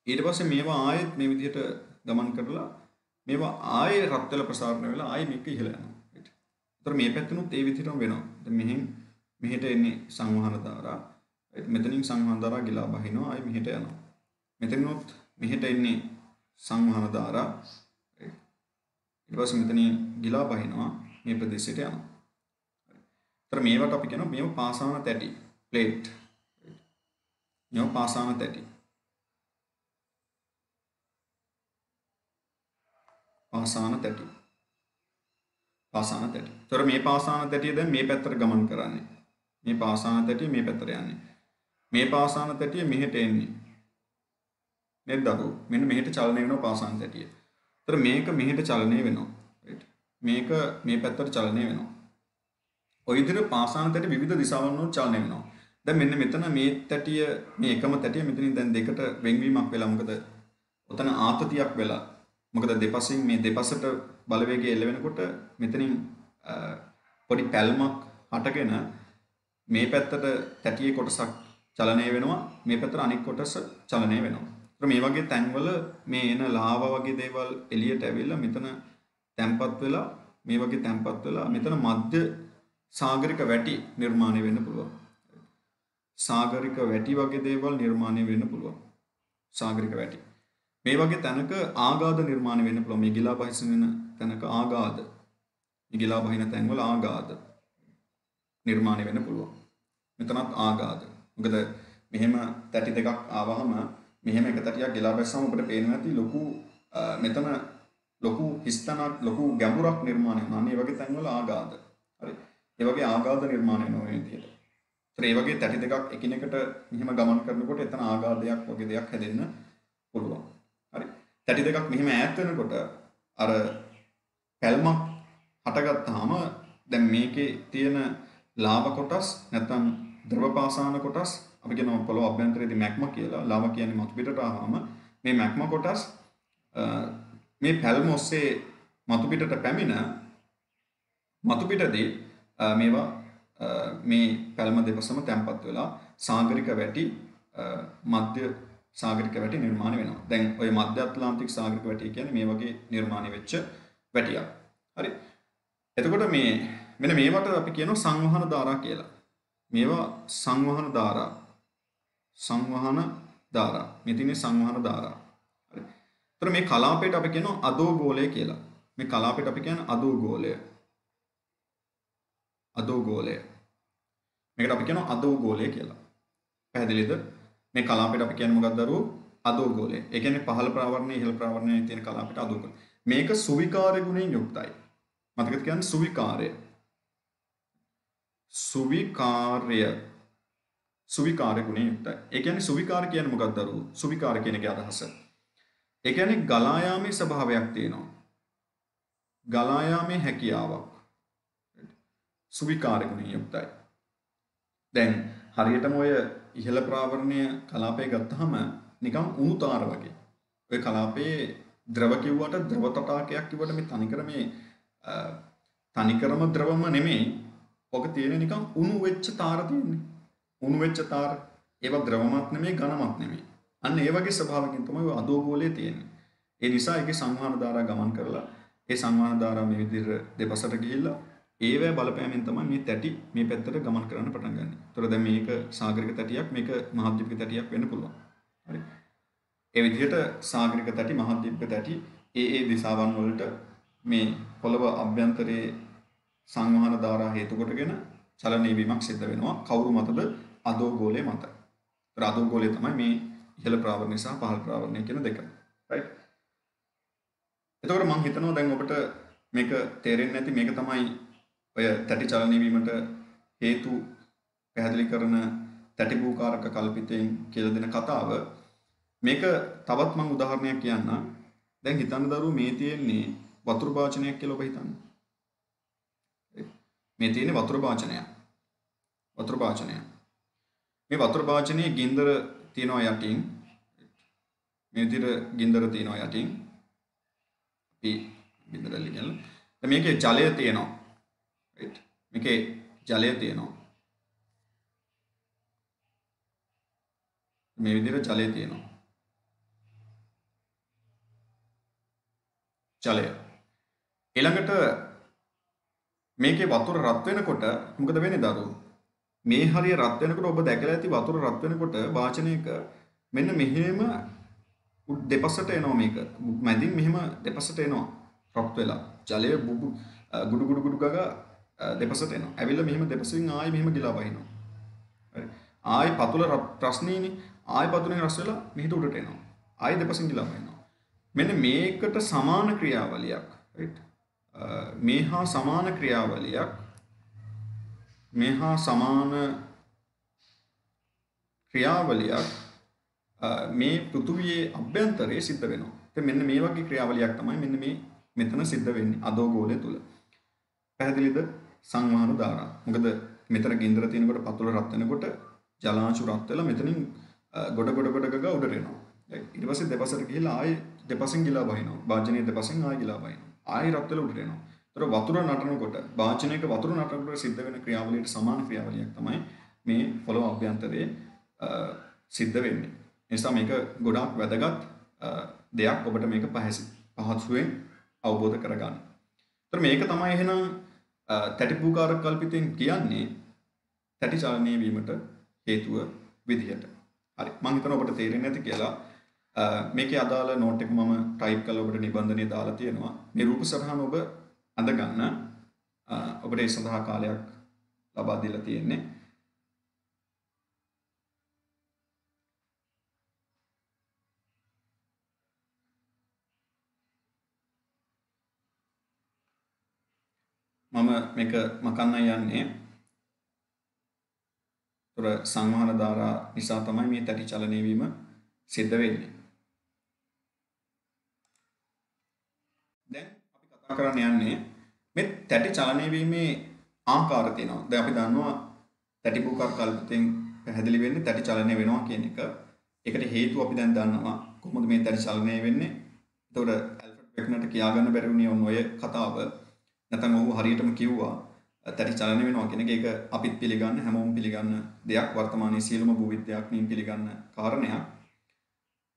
ඊට පස්සේ මේවා ආයෙත් මේ විදිහට ගමන් කරලා මේවා ආයෙ රත් වෙලා ප්‍රසාරණය වෙලා ආයෙ මේක ඉහළ යනවා. ඒතර මේ පැත්තනොත් ඒ විදිහටම වෙනවා. දැන් මෙහෙට එන්නේ සංවහන ධාරා. මෙතනින් සංවහන ධාරා ගිලා බහිනවා ආයෙ මෙහෙට යනවා. මෙතනොත් මෙහෙට එන්නේ සංවහන ධාරා. ඊට පස්සේ මෙතනින් ගිලා බහිනවා මේ ප්‍රදේශයට යනවා. ඒතර මේවට අපි කියනවා මේව පාසාන තැටි ප්ලේට්. මේව පාසාන තැටි. පාසාන තැටි. පාසාන තැටි. ඒතර මේ පාසාන තැටිය දැන් මේ පැත්තට ගමන් කරන්නේ. මේ පාසාන තැටිය මේ පැත්තට යන්නේ. මේ පාසාන තැටිය මෙහෙට එන්නේ. නේද දරුවෝ? මෙන්න මෙහෙට චලනය වෙනවා පාසාන තැටිය. ඒතර මේක මෙහෙට චලනය වෙනවා. right. මේක මේ පැත්තට චලනය වෙනවා. ඔය විදිහට පාසාන තැටි විවිධ දිශාවන් වල චලනය වෙනවා. දැන් මෙන්න මෙතන මේ තැටිය මේ එකම තැටිය මෙතනින් දැන් දෙකට වෙන්වීමක් වෙලා මොකද? ඔතන ආතතියක් වෙලා මොකද දෙපසින් මේ දෙපසට බලවේගය එල්ල වෙනකොට මෙතනින් පොඩි පැල්මක් හටගෙන මේ පැත්තට තැටියේ කොටසක් චලනය වෙනවා මේ පැත්තට අනෙක් කොටස චලනය වෙනවා. ඒත් මේ වගේ තැන්වල මේ එන ලාවා වගේ දේවල් එළියට ඇවිල්ලා මෙතන තැම්පත් වෙලා මේ වගේ තැම්පත් වෙලා මෙතන මධ්‍ය සාගරික වැටි නිර්මාණය වෙන්න පුළුවන්. සාගරික වැටි වගේ දේවල් නිර්මාණය වෙන්න පුළුවන්. සාගරික වැටි මේ වගේ තැනක ආගාධ නිර්මාණය වෙන්න පුළුවන්. මේ ගිලා බහින තැනක ආගාධ. මේ ගිලා බහින තැන්වල ආගාධ නිර්මාණය වෙන්න පුළුවන්. මෙතනත් ආගාධ. මොකද මෙහෙම තැටි දෙකක් ආවහම මෙහෙම එක තැටියක් ගිලා බැස්සම ඔබට පේනවා ඇති ලොකු මෙතන ලොකු හිස්තනක් ලොකු ගැඹුරක් නිර්මාණය වෙනවා. අනේ වගේ තැන්වල ආගාධ. හරි. ඒ වගේ ආගාධ නිර්මාණය වෙනවා මේ විදිහට. ඒ වගේ තැටි දෙකක් එකිනෙකට මෙහෙම ගමන් කරනකොට එතන ආගාධයක් වගේ දෙයක් හැදෙන්න පුළුවන්. හරි. තැටි දෙකක් මෙහෙම ඈත් වෙනකොට අර පැල්මක් හටගත්තාම දැන් මේකේ තියෙන ලාවා කොටස් නැත්නම් ද්‍රව පාසාන කොටස් අපි කියනවා පොළොව අභ්‍යන්තරයේදී මැග්මා කියලා. ලාවා කියන්නේ මතු පිටට ආවම මේ මැග්මා කොටස් මේ පැල්ම ඔස්සේ මතු පිටට පැමිණ මතු පිටදී මේවා මේ පැල්ම දෙපසම තැම්පත් වෙලා සාගරික වැටි මධ්‍ය සාගරික වැටි නිර්මාණය වෙනවා. දැන් ඔය මධ්‍ය ඇට්ලාන්ටික් සාගරික වැටි කියන්නේ මේ වගේ නිර්මාණය වෙච්ච වැටියක්. හරි. එතකොට මේ මෙන්න මේවට අපි කියනවා සංවහන ධාරා කියලා. මේවා සංවහන ධාරා. සංවහන ධාරා. මේ තියෙන්නේ සංවහන ධාරා. හරි. එතකොට මේ කලාපයට අපි කියනවා අදෝගෝලය කියලා. මේ කලාපයට අපි කියන්නේ අදෝගෝලය. අදෝගෝලය. මේකට අපි කියනවා අදෝගෝලය කියලා. පැහැදිලිද? මේ කලාපයට අපි කියන්නේ මොකක්ද දරුවෝ? අදෝගෝලය. ඒ කියන්නේ පහළ ප්‍රාවරණයේ ඉහළ ප්‍රාවරණයේ තියෙන කලාපයට අදෝගෝලය. මේක සුවිකාර්ය ගුණයෙන් යුක්තයි. මතකද කියන්නේ සුවිකාර්ය. සුවිකාර්ය ගුණයෙන් යුක්තයි. ඒ කියන්නේ සුවිකාර්ය කියන්නේ මොකක්ද දරුවෝ? සුවිකාර්ය කියන එකේ අදහස. ඒ කියන්නේ ගලා යාමේ ස්වභාවයක් තියෙනවා. ගලා යාමේ හැකියාවක්. සුවිකාර්ය ගුණයෙන් යුක්තයි. දැන් හරියටම ඔය ඉහළ ප්‍රාවරණය කලාපය ගත්තාම නිකන් උණු තාර වගේ. ඔය කලාපයේ ද්‍රව කිව්වට ද්‍රව තටාකයක් කිව්වට මේ තනිකරම ද්‍රවම නෙමෙයි. ඔක තියෙන නිකන් උණු වෙච්ච තාර තියෙන්නේ. උණු වෙච්ච තාර. ඒවා ද්‍රවමත් නෙමෙයි ඝනමත් නෙමෙයි. අන්න ඒ වගේ ස්වභාවකින් තමයි ඔය අදෝගෝලයේ තියෙන්නේ. ඒ නිසා ඒකේ සංවහන ධාරා ගමන් කරලා ඒ සංවහන ධාරා මේ විදිහට දෙපසට ගිහිල්ලා ඒවැ බලපෑමෙන් තමයි මේ තැටි මේ පැත්තට ගමන් කරන්න පටන් ගන්න. ඒතර දැන් මේක සාගරික තැටියක් මේක මහද්වීපික තැටියක් වෙන්න පුළුවන්. හරි. ඒ විදිහට සාගරික තැටි මහද්වීපික තැටි ඒ දිශාවන් වලට මේ පොළව අභ්‍යන්තරයේ සංවහන ධාරා හේතු කොටගෙන චලනය වීමක් සිද්ධ වෙනවා. කවුරු මතද? අධෝගෝලය මත. ඒතර අධෝගෝලය තමයි මේ ඉහළ ප්‍රාවරණය සහ පහළ ප්‍රාවරණය කියන දෙක. රයිට්. එතකොට මම හිතනවා දැන් ඔබට මේක තේරෙන්නේ නැති මේක තමයි ඔය තැටි චලනය වීමට හේතු පැහැදිලි කරන තැටි භූකාරක කල්පිතයෙන් කියලා දෙන කතාව. මේක තවත් මම උදාහරණයක් කියන්නම්. දැන් හිතන්න දරුවෝ මේ තියෙන්නේ වතුර භාජනයක් කියලා ඔබ හිතන්න. මේ තියෙන්නේ වතුර භාජනයක්. වතුර භාජනයක්. මේ වතුර භාජනයේ ගින්දර තියෙනවා යටින්. මේ විදිහට ගින්දර තියෙනවා යටින්. අපි ගින්දර ලියලා. දැන් මේකේ ජලය තියෙනවා. රයිට්. මේකේ ජලය තියෙනවා. මේ විදිහට ජලය තියෙනවා. ජලය. ඊළඟට මේකේ වතුර රත් වෙනකොට මොකද වෙන්නේ දරුවෝ? මේ හරිය රත් වෙනකොට ඔබ දැකලා ඇති වතුර රත් වෙනකොට වාචනයක මෙන්න මෙහෙම දෙපසට එනවා මේක. මැදින් මෙහෙම දෙපසට එනවා. රත් වෙලා. ජලය ගුඩු ගුඩු ගුඩු ගගා දෙපසට එනවා. ඇවිල්ලා මෙහෙම දෙපසින් ආයෙ මෙහෙම ගිලා වහිනවා. හරි. ආයෙ පතුල රස්නීනේ. ආයෙ පතුලෙන් රස් වෙලා මෙහෙට උඩට එනවා. ආයෙ දෙපසින් ගිලා වහිනවා. මෙන්න මේකට සමාන ක්‍රියාවලියක්. රයිට්. මේ හා සමාන ක්‍රියාවලියක් මේ පෘථුවියේ අභ්‍යන්තරයේ සිද්ධ වෙනවා. ඉතින් මෙන්න මේ වගේ ක්‍රියාවලියක් තමයි මෙන්න මේ මෙතන සිද්ධ වෙන්නේ අධෝගෝලය තුල. පැහැදිලිද? සංවහන ධාරා. මොකද මෙතන ගින්දර තියෙනකොට පතුල රත් වෙනකොට ජලාංශු රත් වෙලා මෙතනින් ගොඩ ගගා උඩට එනවා. ඊට පස්සේ දෙපසට ගිහිල්ලා ආයෙ දෙපසින් ගිලා වහිනවා. වාජනීය දෙපසින් ආයෙ ගිලා වහිනවා. ආයෙ රත් වෙලා උඩට එනවා. ඒතර වතුර නටනකොට වාජනයක වතුර නටනකොට සිද්ධ වෙන ක්‍රියාවලියට සමාන ක්‍රියාවලියක් තමයි මේ පොළොව අභ්‍යන්තරයේ සිද්ධ වෙන්නේ. ඒ නිසා මේක ගොඩාක් වැදගත් දෙයක් ඔබට මේක පහසුවෙන් අවබෝධ කරගන්න. ඒතර මේක තමයි එහෙනම් තැටි භූකාරක කල්පිතෙන් කියන්නේ තැටි චලනය වීමට හේතුව විදිහට. හරි. මම හිතනවා ඔබට තේරෙන්නේ නැති කියලා. මේකේ අදාළ නෝට් එක මම ටයිප් කරලා ඔබට නිබන්ධනය දාලා තියෙනවා. මේ රූප සටහන ඔබ අඳ ගන්න. ඔබට ඒ සඳහා කාලයක් ලබා දීලා තියෙන්නේ. මම මේක මකන්න යන්නේ. ඒතර සංවහන ධාරා නිසා තමයි මේ තැටි චලනය වීම සිද්ධ වෙන්නේ. දැන් අපි කතා කරන්න යන්නේ මේ තැටි චලනය වීමේ ආකාර තියෙනවා. දැන් අපි දන්නවා තැටි භූකාර කල්පිතෙන් පැහැදිලි වෙන්නේ තැටි චලනය වෙනවා කියන එක. ඒකට හේතුව අපි දැන් දන්නවා. කොහොමද මේ තැටි චලනය වෙන්නේ? ඒතකොට ඇල්ෆ්‍රඩ් වෙග්නර්ට කියාගන්න බැරි වුණේ ඔන්න ඔය කතාව. නැත්නම් ඔහු හරියටම කිව්වා තැටි චලනය වෙනවා කියන එක. ඒක අපිත් පිළිගන්න හැමෝම පිළිගන්න දෙයක්. වර්තමානයේ සියලුම භූවිද්‍යාඥයින් පිළිගන්න කාරණයක්.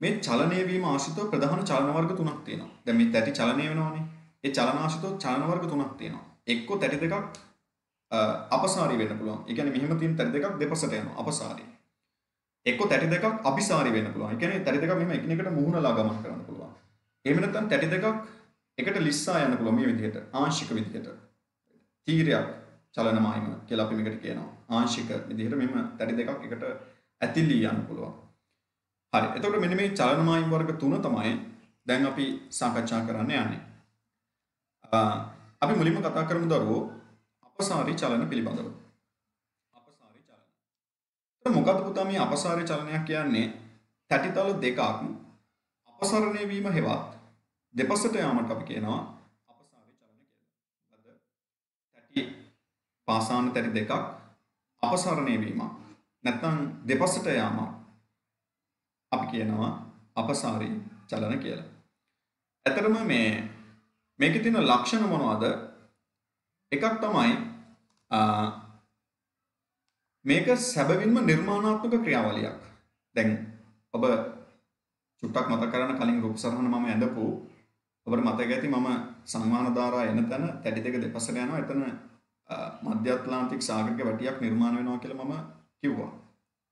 මේ චලනය වීම ආශ්‍රිතව ප්‍රධාන චලන වර්ග තුනක් තියෙනවා. දැන් මේ තැටි චලනය වෙනවානේ. ඒ චලන ආශ්‍රිතව චලන වර්ග තුනක් තියෙනවා. එක්කෝ තැටි දෙකක් අපසාරී වෙන්න පුළුවන්. ඒ කියන්නේ මෙහෙම තියෙන තැටි දෙකක් දෙපසට යනවා අපසාරී. එක්කෝ තැටි දෙකක් අபிසාරී වෙන්න පුළුවන්. ඒ කියන්නේ තැටි දෙකක් මෙහෙම එකිනෙකට මුහුණලා ගමන් කරන්න පුළුවන්. එහෙම නැත්නම් තැටි දෙකක් එකට ලිස්සා යන්න පුළුවන් මේ විදිහට ආංශික විදිහට. තීරයක් චලන මායිම කියලා අපි මේකට කියනවා. ආංශික විදිහට මෙහෙම තැටි දෙකක් එකට ඇතිලී යන්න පුළුවන්. හරි. එතකොට මෙන්න මේ චලන මායිම් වර්ග තුන තමයි දැන් අපි සාකච්ඡා කරන්න යන්නේ. අපි මුලින්ම කතා කරමු දරුවෝ අපසාරී චලන පිළිබඳව. අපසාරී චලන. එතකොට මොකද්ද පුතා මේ අපසාරී චලනයක් කියන්නේ? තැටිතල දෙකක් අපසරණය වීම හෙවත් දෙපසට යාමට අපි කියනවා අපසාරී චලන කියලා. මොකද තැටි පාසාන තැටි දෙකක් අපසරණය වීම නැත්නම් දෙපසට යාම අපි කියනවා අපසාරී චලන කියලා. ඇත්තටම මේකේ තියෙන ලක්ෂණ මොනවද? එකක් තමයි මේක සැබවින්ම නිර්මාණාත්මක ක්‍රියාවලියක්. දැන් ඔබ චුට්ටක් මතක කරගන්න කලින් රූප සරහන මම ඇඳපු ඔබට මතක ඇති මම සංවහන ධාරා එන තැන තැටි දෙක දෙපසට යනවා. එතන මධ්‍ය ඇට්ලාන්ටික් සාගරික වැටියක් නිර්මාණය වෙනවා කියලා මම කිව්වා.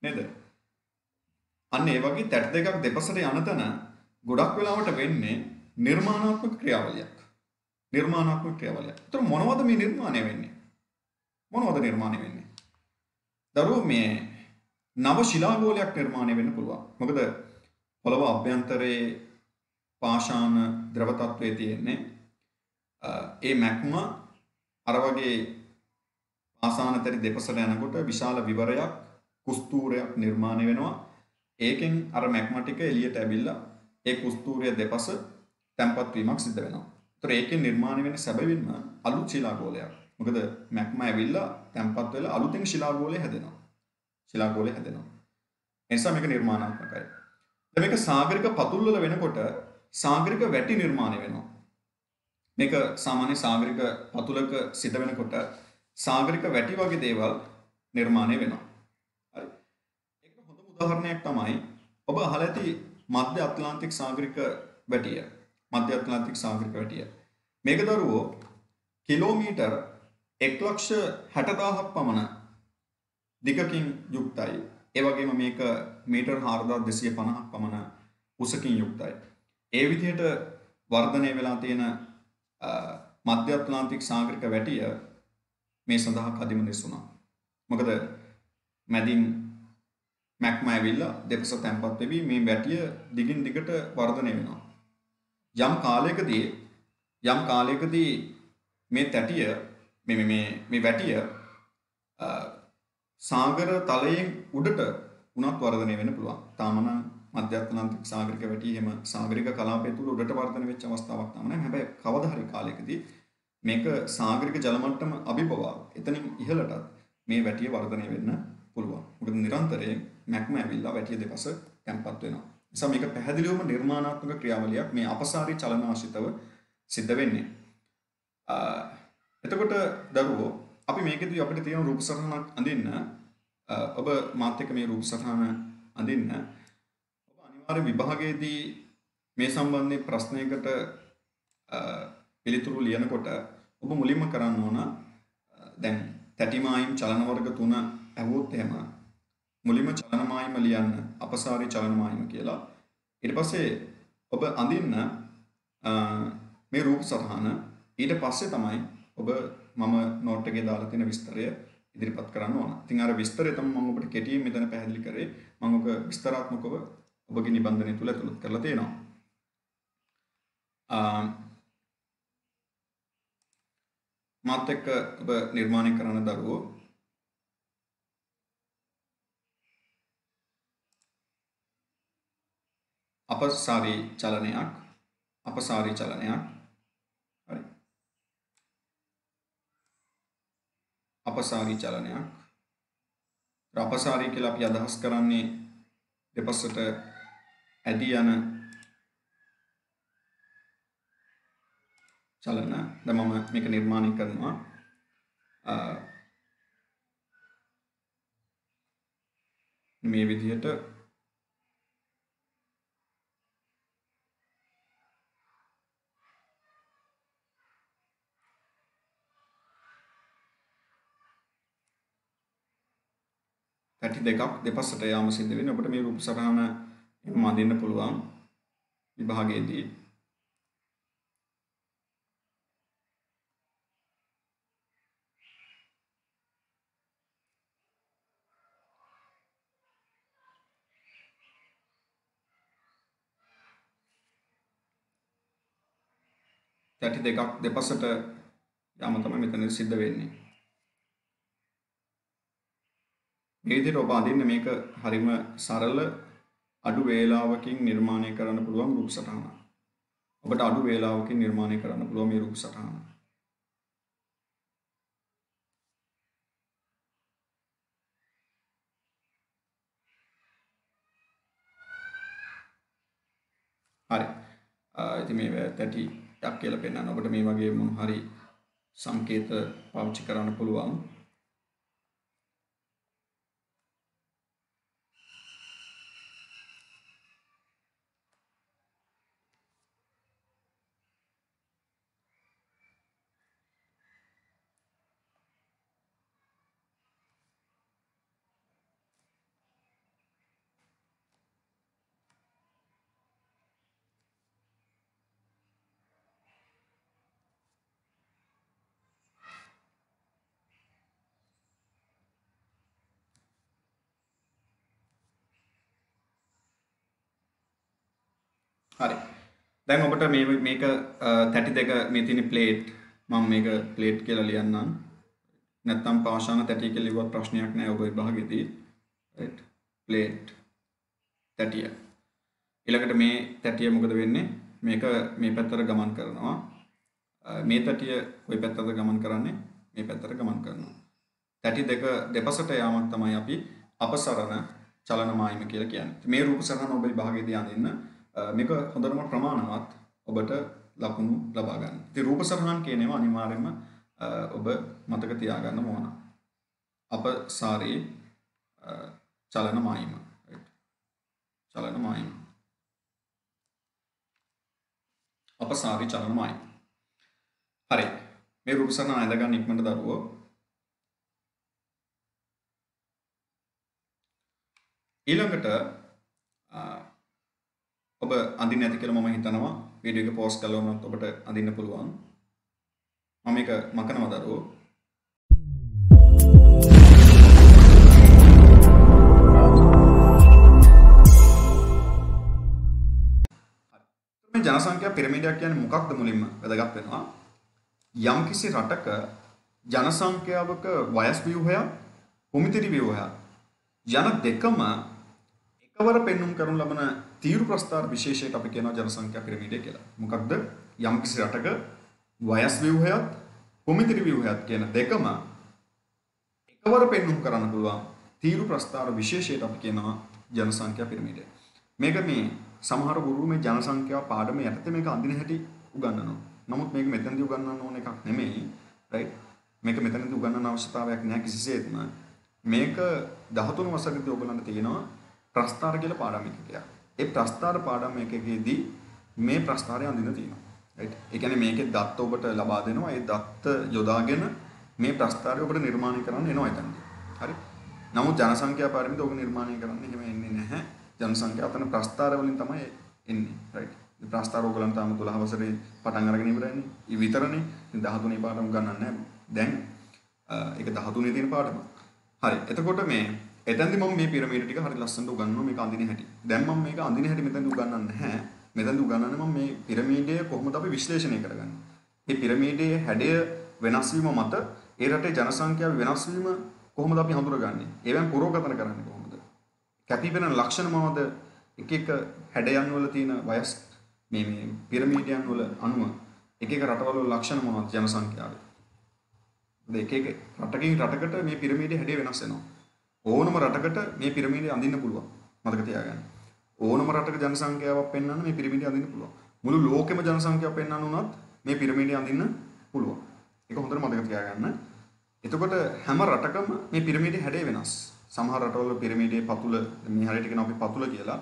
නේද? අන්න ඒ වගේ තැට් දෙකක් දෙපසට යන තැන ගොඩක් වෙලාවට වෙන්නේ නිර්මාණාත්මක ක්‍රියාවලියක්. නිර්මාණාත්මක ක්‍රියාවලියක්. ඒතර මොනවද මේ නිර්මාණය වෙන්නේ? මොනවද නිර්මාණය වෙන්නේ? දරුවෝ මේ නව ශිලාගෝලයක් නිර්මාණය වෙන්න පුළුවන්. මොකද පොළව අභ්‍යන්තරයේ පාෂාණ ද්‍රව තත්වයේ තියෙන්නේ ඒ මැග්ම අර වගේ පාෂාණතරි දෙපසට යනකොට විශාල විවරයක් කුස්තූරයක් නිර්මාණය වෙනවා. ඒකෙන් අර මැග්ම ටික එළියට ඇවිල්ලා ඒ කුස්තූරය දෙපස තැම්පත් වීමක් සිද්ධ වෙනවා. ඒතර ඒකෙන් නිර්මාණය වෙන්නේ සැබවින්ම අලුත් ශිලාගෝලයක්. මොකද මැග්ම ඇවිල්ලා තැම්පත් වෙලා අලුතෙන් ශිලාගෝලය හැදෙනවා. ශිලාගෝලය හැදෙනවා. ඒ නිසා මේක නිර්මාණාත්මකයි. දැන් මේක සාගරික පතුල් වල වෙනකොට සාගරික වැටි නිර්මාණය වෙනවා. මේක සාමාන්‍ය සාගරික පතුලක සිද්ධ වෙනකොට සාගරික වැටි වගේ දේවල් නිර්මාණය වෙනවා. හරි. ඒකට හොඳම උදාහරණයක් තමයි ඔබ අහලා ඇති මධ්‍ය ඇට්ලාන්ටික් සාගරික වැටිය. මධ්‍ය ඇට්ලාන්ටික් සාගරික වැටිය. මේක දරුවෝ කිලෝමීටර් 1,60,000ක් පමණ දිගකින් යුක්තයි. ඒ වගේම මේක මීටර් 4,250ක් පමණ උසකින් යුක්තයි. ඒ විදිහට වර්ධනය වෙලා තියෙන මධ්‍ය ඇට්ලාන්ටික් සාගරික වැටිය මේ සඳහා කදිම දිස්ුණා. මොකද මැදින් මැග්ම ඇවිල්ලා දෙපස තැම්පත් වෙවි මේ වැටිය දිගින් දිගට වර්ධනය වෙනවා. යම් කාලයකදී මේ තැටිය මේ වැටිය සාගර තලයෙන් උඩට උනත් වර්ධනය වෙන්න පුළුවන්. තාම නම් මධ්‍ය ඇට්ලාන්ටික් සාගරික වැටිය එහෙම සාගරික කලාපය තුල උඩට වර්ධනය වෙච්ච අවස්ථාවක් තාම නැහැ. හැබැයි කවදා හරි කාලයකදී මේක සාගරික ජල මට්ටම අභිබවා එතනින් ඉහළටත් මේ වැටිය වර්ධනය වෙන්න පුළුවන්. මොකද නිරන්තරයෙන් මැග්ම ඇවිල්ලා වැටිය දෙපස තැම්පත් වෙනවා. නිසා මේක පැහැදිලිවම නිර්මාණාත්මක ක්‍රියාවලියක් මේ අපසාරී චලනාශ්‍රිතව සිද්ධ වෙන්නේ. එතකොට දරුවෝ අපි මේකෙදී අපිට තියෙන රූප සටහනක් අඳින්න ඔබ මාත් එක්ක මේ රූප සටහන අඳින්න ඔබ අනිවාර්ය විභාගයේදී මේ සම්බන්ධයෙන් ප්‍රශ්නයකට පිළිතුරු ලියනකොට ඔබ මුලින්ම කරන්න ඕන දැන් තැටිමායිම් චලන වර්ග 3 ඇහුවොත් එහෙම මුලින්ම චලන මායිම ලියන්න අපසාරී චලන මායිම කියලා. ඊට පස්සේ ඔබ අඳින්න මේ රූප සටහන ඊට පස්සේ තමයි ඔබ මම නෝට් එකේ දාලා තියෙන විස්තරය ඉදිරිපත් කරන්න ඕන. ඉතින් අර විස්තරය තමයි මම ඔබට කෙටියෙන් මෙතන පැහැදිලි කරේ. මම ඔබ විස්තරාත්මකව ඔබගේ නිබන්ධනය තුල ඇතුළත් කරලා තියෙනවා. මාත් එක්ක ඔබ නිර්මාණය කරන දරුවෝ අපසාරී චලනයක් හරි අපසාරී චලනයක් අපසාරී කියලා අපි අදහස් කරන්නේ දෙපසට ඇදී යන චලන. දැන් මම මේක නිර්මාණය කරනවා මේ විදිහට පැටි දෙකක් දෙපසට යාම සිද්ධ වෙන්නේ. ඔබට මේ රූප සටහන එහෙම අඳින්න පුළුවන් විභාගයේදී. පැටි දෙකක් දෙපසට යාම තමයි මෙතන සිද්ධ වෙන්නේ. මේ විදිහට ඔබ අඳින්න මේක හරිම සරල අඩු වේලාවකින් නිර්මාණය කරන්න පුළුවන් රූප සටහනක්. ඔබට අඩු වේලාවකින් නිර්මාණය කරන්න පුළුවන් මේ රූප සටහන. හරි. ඉතින් මේ තැටියක් කියලා පෙන්නන්න ඔබට මේ වගේ මොන හරි සංකේත පාවිච්චි කරන්න පුළුවන්. හරි. දැන් ඔබට මේක තැටි දෙක මේ තියෙන ප්ලේට් මම මේක ප්ලේට් කියලා ලියන්නම්. නැත්නම් පාෂාණ තැටි කියලා ලිව්වත් ප්‍රශ්නයක් නැහැ ඔබ විභාගෙදී. right. ප්ලේට් තැටිය. ඊළඟට මේ තැටිය මොකද වෙන්නේ? මේක මේ පැත්තට ගමන් කරනවා. මේ තැටිය කොයි පැත්තටද ගමන් කරන්නේ? මේ පැත්තට ගමන් කරනවා. තැටි දෙක දෙපසට යාමක් තමයි අපි අපසරණ චලන මායිම කියලා කියන්නේ. මේ රූප සරහන ඔබ විභාගයේදී අඳින්න මේක හොඳටම ප්‍රමාණවත් ඔබට ලකුණු ලබා ගන්න. ඉතින් රූප සරහන් කියන ඒවා අනිවාර්යයෙන්ම ඔබ මතක තියාගන්න ඕන. අපසාරේ චලන මායිම. චලන මායිම. අපසාරේ චලන මායිම. හරි. මේ රූප සරහන අඳ ගන්න ඉක්මනට දරුවෝ. ඊළඟට ඔබ අඳින්න ඇති කියලා මම හිතනවා වීඩියෝ එක පෝස් කරලා වුණත් ඔබට අඳින්න පුළුවන්. මම මේක මකනවා දරුවෝ. මේ ජනසංඛ්‍යා පිරමීඩයක් කියන්නේ මොකක්ද මුලින්ම වැදගත් වෙනවා. යම්කිසි රටක ජනසංඛ්‍යාවක වයස් ව්‍යුහයක්, භූමිතිරි ව්‍යුහයක් යන දෙකම එකවර පෙන්눔 කරනු ලබන තීරු ප්‍රස්ථාර විශේෂයට අපි කියනවා ජනසංඛ්‍යා පිරමීඩය කියලා. මොකක්ද? යම්කිසි රටක වයස් ව්‍යුහයත් භූමිතිරි ව්‍යුහයත් කියන දෙකම එකවර පෙන්눔 කරන්න පුළුවන් තීරු ප්‍රස්ථාර විශේෂයට අපි කියනවා ජනසංඛ්‍යා පිරමීඩය. මේක මේ සමහර ගුරු මේ ජනසංඛ්‍යා පාඩම යටතේ මේක අඳින හැටි උගන්වනවා. නමුත් මේක මෙතනදී උගන්වන්න ඕන එකක් නෙමෙයි. රයිට්? මේක මෙතනදී උගන්වන්න අවශ්‍යතාවයක් නැහැ කිසිසේත්ම. මේක 13 වසරේදී ඔයගලන්ට තියෙනවා ප්‍රස්ථාර කියලා පාඩම් එකක්. ඒ ප්‍රස්ථාර පාඩම් එකකදී මේ ප්‍රස්ථාරය අඳින්න තියෙනවා. රයිට්? ඒ කියන්නේ මේකේ දත්ත ඔබට ලබා දෙනවා. ඒ දත්ත යොදාගෙන මේ ප්‍රස්ථාරය ඔබට නිර්මාණය කරන්න එනවා එතනදී. හරි? නමුත් ජනසංඛ්‍යා පාඩමේදී ඔබ නිර්මාණය කරන්න එහෙම එන්නේ නැහැ. ජනසංඛ්‍යාව අතන ප්‍රස්ථාර වලින් තමයි එන්නේ. රයිට්? මේ ප්‍රස්ථාර ඔයගලන්ට තාම 12 වසරේ පටන් අරගෙන ඉවරයිනේ. ඒ විතරනේ. ඉතින් 13 පාඩම ගන්නන්නේ නැහැ. දැන් ඒක 13 තියෙන පාඩමක්. හරි. එතකොට මේ එතෙන්දී මම මේ පිරමීඩ ටික හරි ලස්සනට උගන්වනවා මේක අඳින හැටි. දැන් මම මේක අඳින හැටි මෙතෙන්දී උගන්වන්නේ නැහැ. මෙතෙන්දී උගන්වන්නේ මම මේ පිරමීඩය කොහොමද අපි විශ්ලේෂණය කරගන්නේ. මේ පිරමීඩයේ හැඩය වෙනස් වීම මත ඒ රටේ ජනසංඛ්‍යාව වෙනස් වීම කොහොමද අපි හඳුනගන්නේ? ඒවෙන් පුරෝගතන කරන්නේ කොහොමද? කැපිපෙන ලක්ෂණ මොනවද? එක එක හැඩයන් වල තියෙන වයස් මේ පිරමීඩයන් වල අනුව එක එක රටවල ලක්ෂණ මොනවද ජනසංඛ්‍යාවේ? එක එක රටකින් රටකට මේ පිරමීඩයේ හැඩය වෙනස් වෙනවා. ඕනම රටකට මේ පිරමීඩය අඳින්න පුළුවන්. මතක තියාගන්න. ඕනම රටක ජනසංඛ්‍යාවක් පෙන්වන්න මේ පිරමීඩය අඳින්න පුළුවන්. මුළු ලෝකෙම ජනසංඛ්‍යාව පෙන්වන්න උනත් මේ පිරමීඩය අඳින්න පුළුවන්. ඒක හොඳට මතක තියාගන්න. එතකොට හැම රටකම මේ පිරමීඩයේ හැඩය වෙනස්. සමහර රටවල පිරමීඩයේ පතුල මේ හරියට කියන අපි පතුල කියලා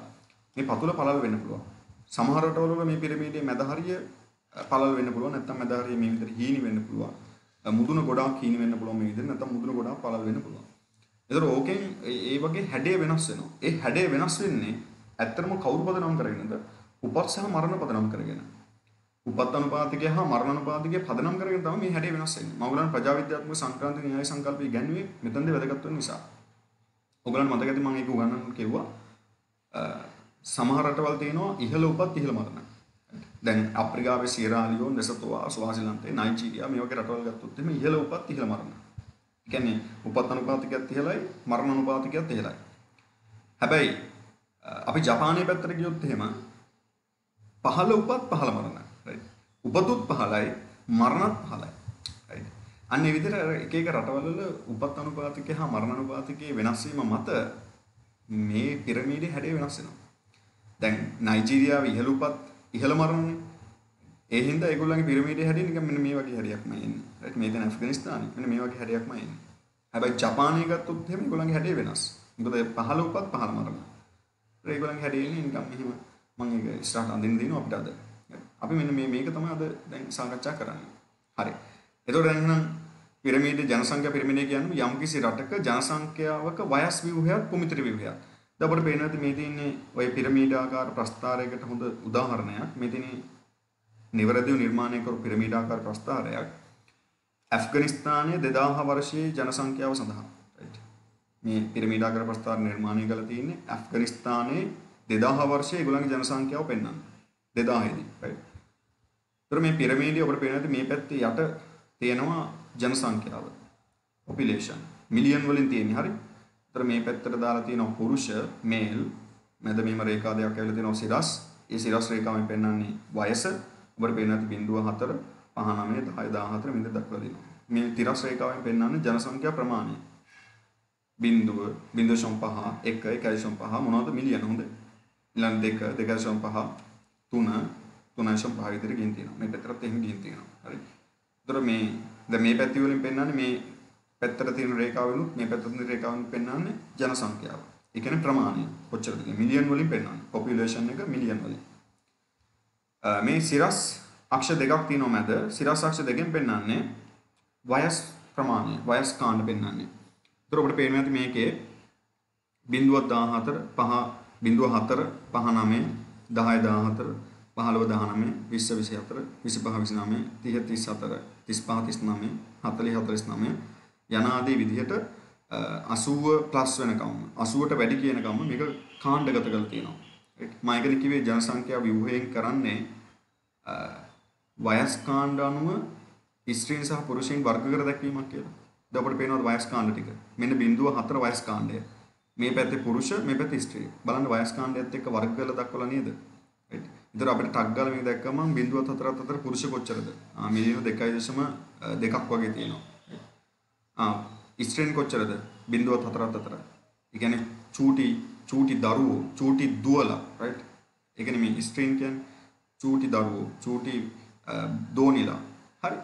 මේ පතුල පළල් වෙන්න පුළුවන්. සමහර රටවල මේ පිරමීඩයේ මැද හරිය පළල් වෙන්න පුළුවන්. නැත්නම් මැද හරිය මේ විදිහට හීනි වෙන්න පුළුවන්. මුදුන ගොඩාක් හීනි වෙන්න පුළුවන් මේ විදිහට. නැත්නම් මුදුන ගොඩාක් පළල් වෙන්න පුළුවන්. ඒතර ඕකෙන් ඒ වගේ හැඩය වෙනස් වෙනවා. ඒ හැඩය වෙනස් වෙන්නේ ඇත්තටම කවුරු පදනම් කරගෙනද? උපත් සහ මරණ පදනම් කරගෙන. උපත් අනුපාතිකය හා මරණ අනුපාතිකය පදනම් කරගෙන තමයි මේ හැඩය වෙනස් වෙන්නේ. මම ඔයගලන්ට ප්‍රජාවිද්‍යාත්මක සංක්‍රාන්ති න්‍යාය සංකල්පය ඉගෙනුවේ මෙතනදී වැදගත් වෙන නිසා. ඔයගලන්ට මතක ඇති මම ඒක උගන්වන්න කිව්වා. සමහර රටවල් තියෙනවා ඉහළ උපත් ඉහළ මරණ. දැන් අප්‍රිකාවේ සියරාලියෝන්, ලෙසොතෝ, ස්වාසිලන්තේ, නයිජීරියා මේ වගේ රටවල් ගත්තොත් එහෙම ඉහළ උපත් ඉහළ මරණ. ඒ කියන්නේ උපත් අනුපාතිකයත් ඉහළයි, මරණ අනුපාතිකයත් ඉහළයි. හැබැයි අපි ජපානයේ පැත්තට ගියොත් එහෙම පහළ උපත් පහළ මරණ. රයිට්. උපතුත් පහළයි, මරණත් පහළයි. රයිට්. අන්න ඒ විදිහට එක එක රටවල උපත් අනුපාතිකය හා මරණ අනුපාතිකයේ වෙනස් වීම මත මේ පිරමීඩයේ හැඩය වෙනස් වෙනවා. දැන් නයිජීරියාවේ ඉහළ උපත් ඉහළ මරණනේ. ඒ හින්දා ඒගොල්ලන්ගේ පිරමීඩයේ හැඩය නිකන් මෙන්න මේ වගේ හැඩයක්මයි එන්නේ. රයිට්. මේ දැන් ඇෆ්ගනිස්තානේ මෙන්න මේ වගේ හැඩයක්මයි එන්නේ. හැබැයි ජපානය ගත්තොත් එහෙම ඒගොල්ලන්ගේ හැඩය වෙනස්. මොකද පහළ උපත් පහළ මරණ. ඒගොල්ලන්ගේ හැඩය එන්නේ නිකන් මෙහෙම මම ඒක ඉස්සරහට අඳින්න දෙනවා අපිට අද. අපි මෙන්න මේක තමයි අද දැන් සාකච්ඡා කරන්නේ. හරි. එතකොට දැන් එහෙනම් පිරමීඩ ජනසංඛ්‍යා පිරමීඩය කියන්නේ යම්කිසි රටක ජනසංඛ්‍යාවක වයස් ව්‍යුහයක් භූමිතිර ව්‍යුහයක්. දැන් අපිට පේනවා මේ තියෙන්නේ ඔය පිරමීඩාකාර ප්‍රස්ථාරයකට හොඳ උදාහරණයක්. මේ තියෙන්නේ නිවැරදිව නිර්මාණය කරපු පිරමීඩාකාර ප්‍රස්ථාරයක්. ඇෆ්ගනිස්තානයේ 2000 වර්ෂයේ ජනසංඛ්‍යාව සඳහා. රයිට්. මේ පිරමීඩාකාර ප්‍රස්ථාර නිර්මාණය කරලා තියෙන්නේ ඇෆ්ගනිස්තානයේ 2000 වර්ෂයේ ඒගොල්ලන්ගේ ජනසංඛ්‍යාව පෙන්වන්න. 2000 දී right. ඒතර මේ පිරමීඩය ඔබට පේනවා මේ පැත්තේ යට තියෙනවා ජනසංඛ්‍යාව population මිලියන් වලින් තියෙන්නේ හරි. ඒතර මේ පැත්තට දාලා තියෙනවා පුරුෂ male මැද මෙහෙම රේඛා දෙකක් ඇවිල්ලා තියෙනවා සිරස්. ඒ සිරස් රේඛාවෙන් පෙන්වන්නේ වයස. ඔබට පේනවා 0.4 5 9 10 14 මිනිත් දක්වලා දෙනවා. මේ තිරස් රේඛාවෙන් පෙන්වන්නේ ජනසංඛ්‍යා ප්‍රමාණය. 0 0.5 1 1.5 මොනවද මිලියන හොඳ. ඊළඟ 2 2.5 3 3.5 විතර ගින් තියෙනවා. මේ පැත්තට එහෙම ගින් තියෙනවා. හරි. ඒතර මේ දැන් මේ පැති වලින් පෙන්වන්නේ මේ පැත්තට තියෙන රේඛාවෙනුත් මේ පැත්තට තියෙන රේඛාවෙන් පෙන්වන්නේ ජනසංඛ්‍යාව. ඒ කියන්නේ ප්‍රමාණය. කොච්චරද කියන්නේ මිලියන් වලින් පෙන්වන්නේ. population එක මිලියන් වලින්. මේ සිරස් අක්ෂ දෙකක් තියෙනවා මැද. සිරස් අක්ෂ දෙකෙන් පෙන්වන්නේ වයස් ප්‍රමාණය. වයස් කාණ්ඩ පෙන්වන්නේ. ඒතර ඔබට පේනවා ඇති මේකේ 0.14 5 0.4 5 9 10 14 15 19 20 24 25 29 30 34 35 39 යන ආදී විදිහට 80 ප්ලස් වෙනකම් 80ට වැඩි කියනකම් මේක කාණ්ඩගත කරලා තියෙනවා. මම ඒකනේ කිව්වේ ජනසංඛ්‍යාව ව්‍යුහයෙන් කරන්නේ වයස් කාණ්ඩ අනුව ස්ත්‍රීන් සහ පුරුෂයන් වර්ග කර දැක්වීමක් කියලා. දැන් අපිට පේනවා වයස් කාණ්ඩ ටික. මෙන්න 0.4 වයස් කාණ්ඩය. මේ පැත්තේ පුරුෂ මේ පැත්තේ ස්ත්‍රී. බලන්න වයස් කාණ්ඩයත් එක්ක වර්ග කරලා දක්වලා නේද? right. ඉතින් අපිට ටක් ගාලා මේක දැක්කම 0.4 අතර පුරුෂ කොච්චරද? මිලියන 2.2ක් වගේ තියෙනවා. ස්ත්‍රීන් කොච්චරද? 0.4 අතර. ඒ කියන්නේ චූටි දරුවෝ, චූටි දුවලා, right? ඒ කියන්නේ මේ ස්ත්‍රීන් කියන්නේ චූටි දරුවෝ, චූටි දෝනිලා. හරි.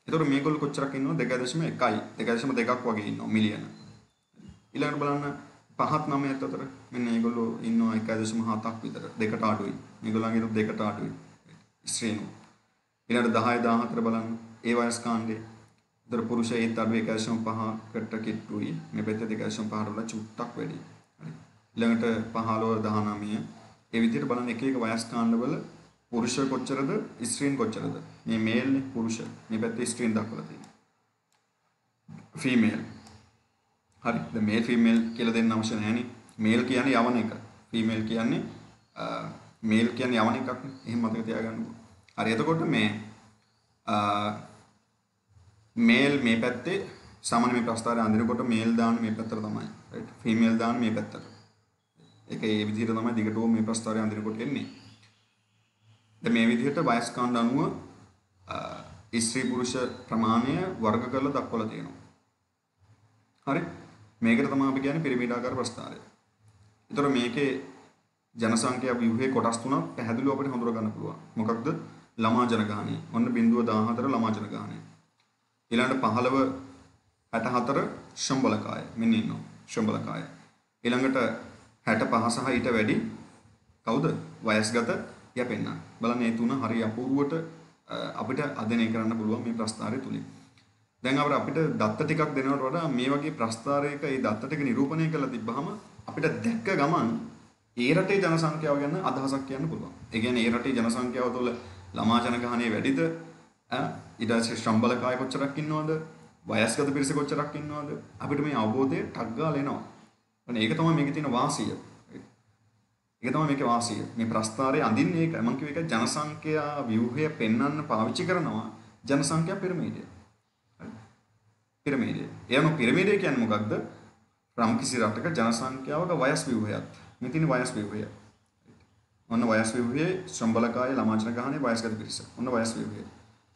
එතකොට මේගොල්ලෝ කොච්චරක් ඉන්නවද? 2.1යි 2.2ක් වගේ ඉන්නවා මිලියන. ඊළඟට බලන්න 5ත් 9ත් අතර මෙන්න මේගොල්ලෝ ඉන්නවා 1.7ක් විතර. දෙකට අඩුයි. මේගොල්ලන්ගේ උත් දෙකට අඩුයි. ස්ත්‍රීන්. ඊළඟට 10 14 බලන්න ඒ වයස් කාණ්ඩේ. ඒතර පුරුෂ ඒත් අඩු 1.5කට කිට්ටුයි. මේ පැත්තේ 2.5ට වඩා චුට්ටක් වැඩි. හරි. ඊළඟට 15 19 ඒ විදිහට බලන්න එක එක වයස් කාණ්ඩවල පුරුෂ කොච්චරද ස්ත්‍රීන් කොච්චරද මේ මේල් නේ පුරුෂ මේ පැත්තේ ස්ත්‍රීන් දක්වලා තියෙනවා ෆීමේල් හරි ද මේල් ෆීමේල් කියලා දෙන්න අවශ්‍ය නැහැ නේ මේල් කියන්නේ යවන එක ෆීමේල් කියන්නේ මේල් කියන්නේ යවන එකක් නේ එහෙම මතක තියාගන්නකෝ හරි එතකොට මේ මේල් මේ පැත්තේ සාමාන්‍ය මේ ප්‍රස්තාරය අඳිනකොට මේල් දාන්නේ මේ පැත්තට තමයි රයිට් ෆීමේල් දාන්නේ මේ පැත්තට ඒක ඒ විදිහට තමයි දිගටම මේ ප්‍රස්තාරය අඳිනකොට එන්නේ දැන් මේ විදිහට වයස් කාණ්ඩ අනුව ස්ත්‍රී පුරුෂ ප්‍රමාණය වර්ග කරලා දක්වලා තියෙනවා. හරි. මේකට තමයි අපි කියන්නේ පිරමීඩාකාර ප්‍රස්ථාරය. ඒතර මේකේ ජනසංඛ්‍යා ව්‍යුහයේ කොටස් තුනක් පැහැදිලිව අපිට හඳුනා ගන්න පුළුවන්. මොකක්ද? ළමා ජනගහනය. ඔන්න 0.14 ළමා ජනගහනය. ඊළඟට 15 64 ශම්බලකාය. මෙන්න ඉන්නවා. ශම්බලකාය. ඊළඟට 65 සහ ඊට වැඩි කවුද? වයස්ගත යැපෙන්න. බලන්න මේ තුන හරි අපූර්වට අපිට අධ්‍යයනය කරන්න පුළුවන් මේ ප්‍රස්ථාරය තුලින්. දැන් අපිට දත්ත ටිකක් දෙනවට වඩා මේ වගේ ප්‍රස්ථාරයක මේ දත්ත ටික නිරූපණය කරලා තිබ්බහම අපිට දැක්ක ගමන් ඒ රටේ ජනසංඛ්‍යාව ගැන අදහසක් කියන්න පුළුවන්. ඒ කියන්නේ ඒ රටේ ජනසංඛ්‍යාව තුළ ළමා ජනගහනය වැඩිද? ඊට පස්සේ ශ්‍රම්බලකාය කොච්චරක් ඉන්නවද? වයස්ගත පිරිස කොච්චරක් ඉන්නවද? අපිට මේ අවබෝධය ටක් ගාලා එනවා. අනේ ඒක තමයි මේකේ තියෙන වාසිය. ඒක තමයි මේකේ වාසිය. මේ ප්‍රස්ථාරයේ අඳින්නේ ඒක. මම කිව්ව එක ජනසංඛ්‍යා ව්‍යුහය පෙන්වන්න පාවිච්චි කරනවා ජනසංඛ්‍යා පිරමීඩය. හරි. පිරමීඩය. එයano පිරමීඩය කියන්නේ මොකක්ද? රම් කිසි රටක ජනසංඛ්‍යාවක වයස් ව්‍යුහයක්. මේ තියෙන වයස් ව්‍යුහය. ඔන්න වයස් ව්‍යුහයේ ශ්‍රම්බලකාය ළමා ජනගහනයේ වයස්ගත පිරිස. ඔන්න වයස් ව්‍යුහය.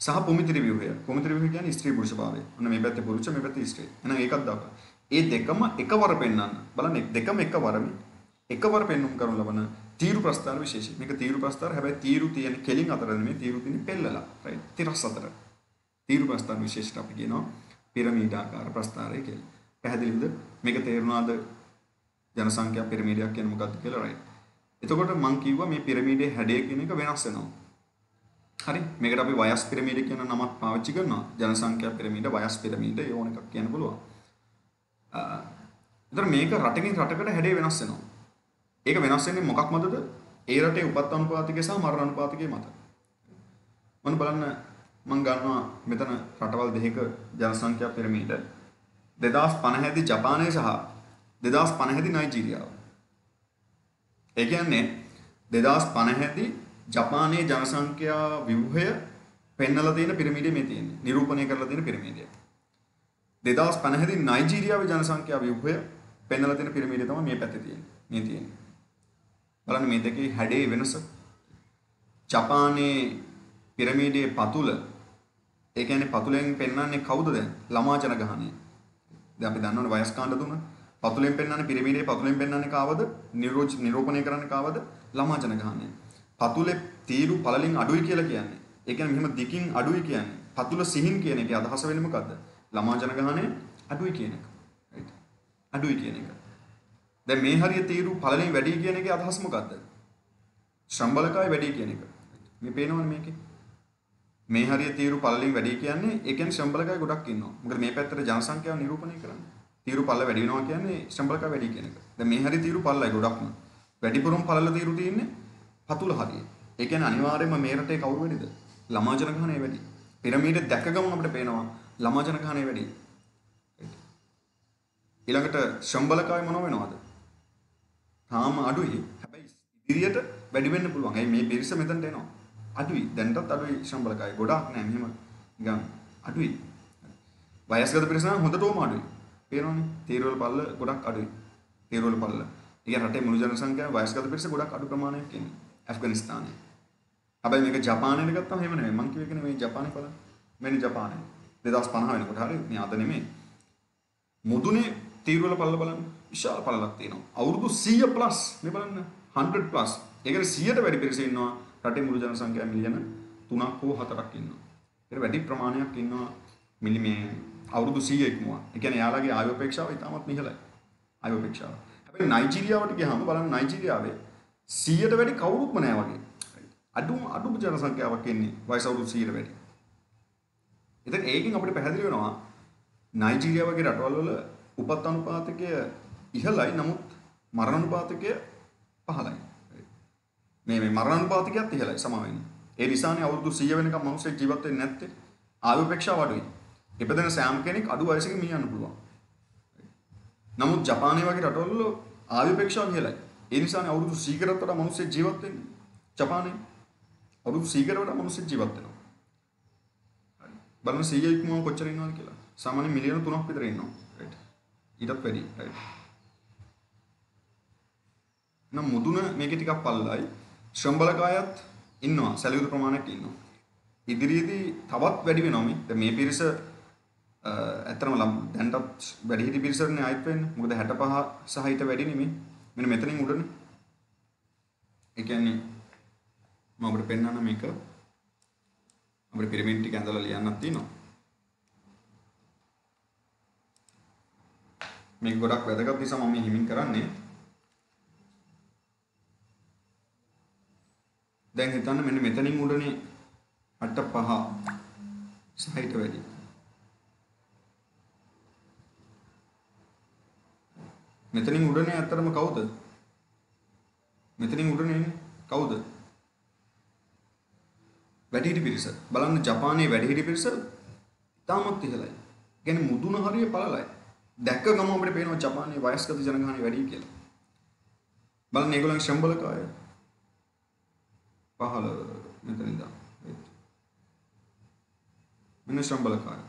සහ පුමිතිරි ව්‍යුහය. පුමිතිරි ව්‍යුහය කියන්නේ ස්ත්‍රී පුරුෂ භාවය. ඔන්න මේ පැත්තේ පුරුෂ මේ පැත්තේ ස්ත්‍රී. එහෙනම් ඒකක් දාපන්. ඒ දෙකම එකවර පෙන්වන්න. බලන්න දෙකම එකවරම එකවර පෙන්වුම් කරන ලබන තීරු ප්‍රස්ථාර විශේෂයි. මේක තීරු ප්‍රස්ථාර හැබැයි තීරු තියෙන කෙලින් අතර නෙමෙයි තීරු තියෙන පෙළලා. රයිට්. තිරස් අතර. තීරු ප්‍රස්ථාර විශේෂට අපි කියනවා පිරමීඩාකාර ප්‍රස්ථාරය කියලා. පැහැදිලිද? මේක තේරුණාද? ජනසංඛ්‍යා පිරමීඩයක් කියන්නේ මොකක්ද කියලා රයිට්. එතකොට මම කිව්වා මේ පිරමීඩයේ හැඩය කියන එක වෙනස් වෙනවා. හරි. මේකට අපි වයස් පිරමීඩ කියන නමක් පාවිච්චි කරනවා. ජනසංඛ්‍යා පිරමීඩ, වයස් පිරමීඩ ඒ ඕන එකක් කියන්න පුළුවන්. ඒතර මේක රටකින් රටකට හැඩය වෙනස් වෙනවා. ඒක වෙනස් වෙන්නේ මොකක් මතද? ඒ රටේ උපත් අනුපාතිකය සහ මරණ අනුපාතිකය මත. මොන බලන්න මම ගන්නවා මෙතන රටවල් දෙකක ජනසංඛ්‍යා පිරමීඩ 2050 දී ජපානය සහ 2050 දී නයිජීරියාව. ඒ කියන්නේ 2050 දී ජපානයේ ජනසංඛ්‍යා ව්‍යුහය පෙන්නලා තියෙන පිරමීඩය මේ තියෙන්නේ. නිරූපණය කරලා තියෙන පිරමීඩය. 2050 දී නයිජීරියාවේ ජනසංඛ්‍යා ව්‍යුහය පෙන්නලා තියෙන පිරමීඩය තමයි මේ පැත්තේ තියෙන්නේ. මේ තියෙන්නේ. බලන්න මේ දෙකේ හැඩේ වෙනස. ජපානයේ පිරමීඩයේ පතුල ඒ කියන්නේ පතුලෙන් පෙන්වන්නේ කවුද දැන්? ළමා ජනගහනය. දැන් අපි දන්නවනේ වයස් කාණ්ඩ තුන. පතුලෙන් පෙන්වන්නේ පිරමීඩයේ පතුලෙන් පෙන්වන්නේ කාවද? නිරූපණය කරන්නේ කාවද? ළමා ජනගහනය. පතුලේ තීරු පළලින් අඩුයි කියලා කියන්නේ. ඒ කියන්නේ මෙහෙම දිකින් අඩුයි කියන්නේ. පතුල සිහින් කියන එකේ අදහස වෙන්නේ මොකද්ද? ළමා ජනගහනය අඩුයි කියන එක. රයිට්. අඩුයි කියන එක. දැන් මේ හරිය තීරු පළලින් වැඩි කියන එකේ අදහස මොකද්ද? ශ්‍රම බලකාය වැඩි කියන එක. මේ පේනවනේ මේකේ. මේ හරිය තීරු පළලින් වැඩි කියන්නේ ඒ කියන්නේ ශ්‍රම බලකාය ගොඩක් ඉන්නවා. මොකද මේ පැත්තට ජනසංඛ්‍යාව නිරූපණය කරන්නේ. තීරු පළ වැඩි වෙනවා කියන්නේ ශ්‍රම බලකාය වැඩි කියන එක. දැන් මේ හරිය තීරු පළලයි ගොඩක්ම. වැඩිපුරම පළල තීරු තියෙන්නේ පතුල හරිය. ඒ කියන්නේ අනිවාර්යයෙන්ම මේ රටේ කවුරු වැඩිද? ළමා ජනගහනය වැඩි. පිරමීඩ දැක ගමන් අපිට පේනවා ළමා ජනගහනය වැඩි. ඊළඟට ශ්‍රම බලකාය මොනව වෙනවද? තාම අඩුයි. හැබැයි ඉදිරියට වැඩි වෙන්න පුළුවන්. ඒ මේ පිරිස මෙතනට එනවා. අඩුයි. දැනටත් අඩුයි ශ්‍රම බලකාය. ගොඩක් නෑ මෙහෙම නිකන් අඩුයි. වයස්ගත පිරිස නම් හොඳටම අඩුයි. පේනවනේ. තීරවල පල්ල ගොඩක් අඩුයි. තීරවල පල්ල. ඒ කියන්නේ රටේ මුළු ජනසංඛ්‍යාව වයස්ගත පිරිස ගොඩක් අඩු ප්‍රමාණයක් ඉන්නේ. ඇෆ්ගනිස්තානයේ. හැබැයි මේක ජපානයේ ගත්තම එහෙම නෙමෙයි. මං කියව එකනේ මේ ජපානයේ බලන්න. මෙන්න ජපානයේ 2050 වෙනකොට හරිය මේ අද නෙමෙයි. මුදුනේ තීරවල පල්ල බලන්න. විශාල පල්ලක් තියෙනවා. අවුරුදු 100 ප්ලස් මේ බලන්න 100 ප්ලස්. ඒ කියන්නේ 100ට වැඩි පිරිස ඉන්නවා රටේ මුළු ජනසංඛ්‍යාව මිලියන 3ක් හෝ 4ක් ඉන්නවා. ඒක වැඩි ප්‍රමාණයක් ඉන්නවා මේ අවුරුදු 100 ඉක්මුවා. ඒ කියන්නේ යාළගේ ආයු අපේක්ෂාව ඉතාමත් ඉහළයි. ආයු අපේක්ෂාව. හැබැයි නයිජීරියාවට ගියාම බලන්න නයිජීරියාවේ 100ට වැඩි කවුරුත්ම නැහැ වගේ. අඩුම ජනසංඛ්‍යාවක් ඉන්නේ වයස අවුරුදු 100ට වැඩි. ඉතින් ඒකෙන් අපිට පැහැදිලි වෙනවා නයිජීරියා වගේ රටවල් වල උපත් අනුපාතකය ඉහළයි නමුත් මරණ අනුපාතකය පහළයි. මේ මරණ අනුපාතකයත් ඉහළයි සමාවෙන්න. ඒ නිසානේ අවුරුදු 100 වෙනකම් මිනිස්සු ජීවත් වෙන්නේ නැත්තේ. ආයු අපේක්ෂාව අඩුයි. ඉපදෙන සෑම කෙනෙක් අඩු වයසක මියන්න පුළුවන්. නමුත් ජපානයේ වගේ රටවල් වල ආයු අපේක්ෂාව ඉහළයි. ඒ නිසානේ අවුරුදු 100කටත් වඩා මිනිස්සු ජීවත් වෙන්නේ. ජපානයේ අවුරුදු 100කට වඩා මිනිස්සු ජීවත් වෙනවා. හරි. බලන්න 100 ඉක්මවම කොච්චර ඉන්නවද කියලා. සාමාන්‍ය මිලියන 3ක් විතර ඉන්නවා. රයිට්. ඊටත් වැඩි. රයිට්. නම් මුදුන මේකේ ටිකක් පල්ලයි. ශ්‍රම බලකායත් ඉන්නවා. සැලකුණු ප්‍රමාණයක් ඉන්නවා. ඉදිරියේදී තවත් වැඩි වෙනවා මේ. දැන් මේ පිරිස ඇත්තටම දැන්ටත් වැඩිහිටි පිරිසනේ ආයෙත් වෙන්නේ. මොකද 65 සහ ඊට වැඩි නෙමෙයි. මෙන්න මෙතනින් උඩනේ. ඒ කියන්නේ මම අපිට පෙන්නන්න මේක අපිට පිරමීඩ් ටික ඇඳලා ලියන්නත් තියෙනවා. මේක ගොඩක් වැදගත් නිසා මම මේ හිමින් කරන්නේ. දැන් හිතන්න මෙන්න මෙතනින් උඩනේ 85 සහ ඊට වැඩි. මෙතනින් උඩනේ ඇත්තටම කවුද? මෙතනින් උඩනේ ඉන්නේ කවුද? වැඩිහිටි පිරිස. බලන්න ජපානයේ වැඩිහිටි පිරිස තාමත් ඉහළයි. කියන්නේ මුදුන හරිය පළලයි. දැක්ක ගම අපිට පේනවා ජපානයේ වයස්ගත ජනගහනය වැඩි කියලා. බලන්න ඒගොල්ලන්ගේ ශ්‍රම බලකාය 15 මෙතන ඉඳන්. මෙන්න ශ්‍රම බලකාය.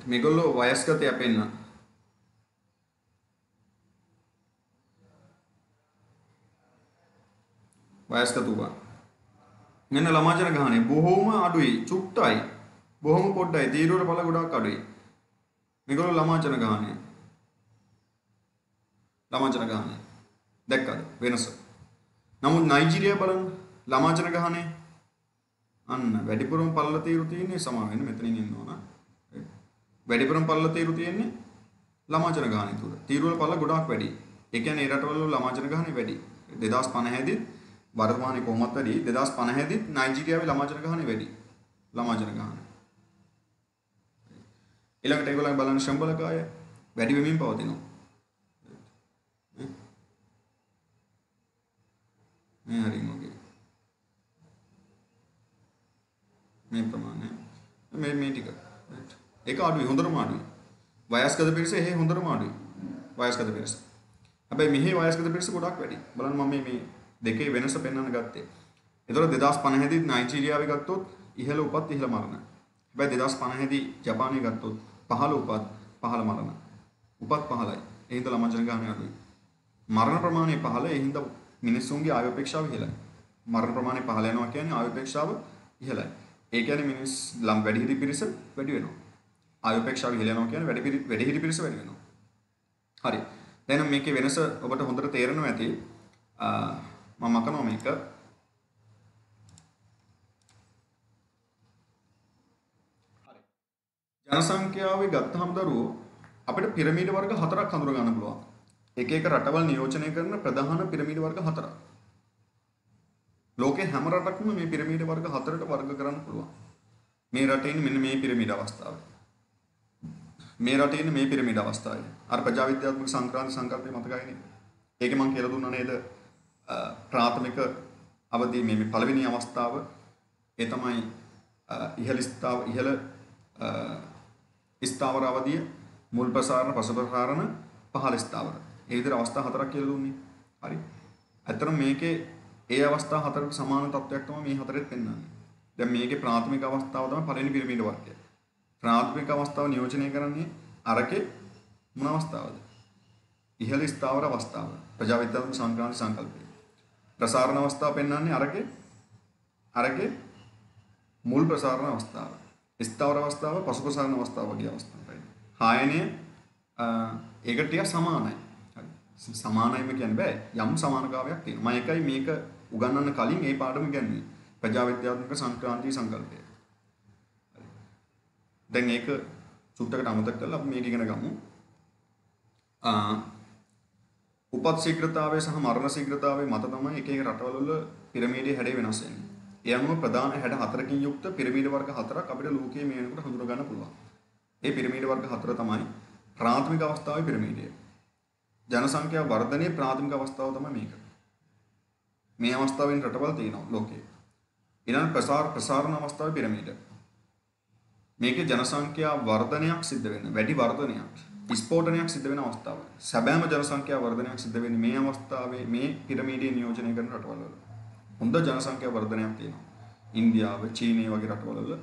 මේගොල්ලෝ වයස්ගතය පෙන්න. වයස්ගත වූවා. මෙන්න ළමා ජනගහනය බොහොම අඩුයි. චුට්ටයි. බොහොම පොඩ්ඩයි. තීරුවල පළ ගොඩක් අඩුයි. මේගොල්ලෝ ළමා ජනගහනය. ළමා ජනගහනය. දැක්කද වෙනස? නමුත් නයිජීරියා බලන්න ළමා ජනගහනය අන්න වැඩිපුරම පළල තීරු තියෙන්නේ සමා වෙන මෙතනින් ඉන්නවා නා. වැඩිපුරම පල්ල තීරු තියෙන්නේ ළමා ජනගහනය තුල. තීරුවල පල්ල ගොඩාක් වැඩි. ඒ කියන්නේ ඒ රටවල ළමා ජනගහනය වැඩි. 2050 දී වර්තමානයේ කොහොමත් වැඩි. 2050 දී නයිජීරියාවේ ළමා ජනගහනය වැඩි. ළමා ජනගහනය. ඊළඟට ඒගොල්ලන් බලන්න ශ්‍රම බලකාය වැඩි වෙමින් පවතිනවා. මේ හරිම ඔකේ. මේ ප්‍රමාණය මේ ටික. ඒක අඩුයි හොඳටම අඩුයි. වයස්ගත පිරිස එහෙ හොඳටම අඩුයි. වයස්ගත පිරිස. හැබැයි මෙහි වයස්ගත පිරිස ගොඩක් වැඩි. බලන්න මම මේ දෙකේ වෙනස පෙන්වන්න ගත්තේ. ඒතකොට 2050 දී නයිජීරියාවේ ගත්තොත් ඉහළ උපත් ඉහළ මරණ. හැබැයි 2050 දී ජපානයේ ගත්තොත් පහළ උපත් පහළ මරණ. උපත් පහළයි. ඒ හින්දා ළමා ජනගහනය අඩුයි. මරණ ප්‍රමාණය පහළ ඒ හින්දා මිනිස්සුන්ගේ ආයු අපේක්ෂාව ඉහළයි. මරණ ප්‍රමාණය පහළ යනවා කියන්නේ ආයු අපේක්ෂාව ඉහළයි. ඒ කියන්නේ මිනිස් වැඩිහිටි පිරිස වැඩි වෙනවා. ආයු අපේක්ෂාව ඉහළ යනවා කියන්නේ වැඩිහිටි පිරිස වැඩි වෙනවා. හරි. දැන් මේකේ වෙනස ඔබට හොඳට තේරෙනවා ඇති. මම අකනවා මේක. හරි. ජනසංඛ්‍යාවේ ගත්තහම දරුවෝ අපිට පිරමීඩ වර්ග 4ක් හඳුනා ගන්න පුළුවන්. එක එක රටවල් නියෝජනය කරන ප්‍රධාන පිරමීඩ වර්ග 4ක්. ලෝකේ හැම රටකම මේ පිරමීඩ වර්ග 4ට වර්ග කරන්න පුළුවන්. මේ රටේ ඉන්නේ මෙන්න මේ පිරමීඩ අවස්ථාව. මේ රටේ ඉන්නේ මේ පිරමීඩ අවස්ථාවයි. අර ප්‍රජාවිද්‍යාත්මක සංක්‍රාන්ති සංකල්පය මතකයිනේ. ඒකේ මම කියලා දුන්නා නේද? ප්‍රාථමික අවදී මේ පළවෙනි අවස්ථාව ඒ තමයි ඉහළ ස්ථාවර අවධිය, මුල් ප්‍රසාරණ, පසු ප්‍රසාරණ, පහළ ස්ථාවර. ඒ විදිහට අවස්ථා 4ක් කියලා දුන්නේ. හරි. ඇත්තටම මේකේ ඒ අවස්ථා 4කට සමාන තත්ත්වයක් තමයි මේ 4ෙත් පෙන්වන්නේ. දැන් මේකේ ප්‍රාථමික අවස්ථාව තමයි පළවෙනි පිරමීඩ වර්ගය. ප්‍රාථමික අවස්ථාව නියෝජනය කරන්නේ අරකේ මොන අවස්ථාවද? ඉහළ ස්ථාවර අවස්ථාව. ප්‍රජාවිද්‍යාත්මක සංක්‍රාන්ති සංකල්පය. ප්‍රසාරණ අවස්ථාව පෙන්වන්නේ අරකේ මුල් ප්‍රසාරණ අවස්ථාව. ස්ථාවර අවස්ථාව, පසු ප්‍රසාරණ අවස්ථාව වගේ අවස්ථාවයි. හායනය ඒකට ටිකක් සමානයි. හරි. සමානයිම කියන්න බෑ. යම් සමානතාවයක් තියෙනවා. මම එකයි මේක උගන්වන්න කලින් මේ පාඩම ඉගෙනුවේ. ප්‍රජාවිද්‍යාත්මක සංක්‍රාන්ති සංකල්පය. හරි. දැන් ඒක සුට්ටකට අමතක කරලා අපි මේක ඉගෙන ගමු. උපත් ශීඝ්‍රතාවය සහ මරණ ශීඝ්‍රතාවය මත තමයි එක එක රටවල වල පිරමීඩයේ හැඩය වෙනස් වෙන්නේ. ඒ අනුව ප්‍රධාන හැඩ 4කින් යුක්ත පිරමීඩ වර්ග 4ක් අපිට ලෝකයේ මේ වෙනකොට හඳුනා ගන්න පුළුවන්. ඒ පිරමීඩ වර්ග 4 තමයි ප්‍රාථමික අවස්ථාවේ පිරමීඩය. ජනසංඛ්‍යා වර්ධනයේ ප්‍රාථමික අවස්ථාව තමයි මේක. මේ අවස්ථාවෙන් රටවල් තියෙනවා ලෝකයේ. ඊළඟ ප්‍රසාරණ අවස්ථාවේ පිරමීඩ. මේකේ ජනසංඛ්‍යා වර්ධනයක් සිද්ධ වෙන වැඩි වර්ධනයක් ස්ෆෝටනයක් සිද්ධ වෙන අවස්ථාව. සැබෑම ජනසංඛ්‍යා වර්ධනයක් සිද්ධ වෙන්නේ මේ අවස්ථාවේ මේ පිරමීඩයේ නියෝජනය කරන රටවල් වල. හොඳ ජනසංඛ්‍යා වර්ධනයක් තියෙනවා. ඉන්දියාව, චීනය වගේ රටවල් වල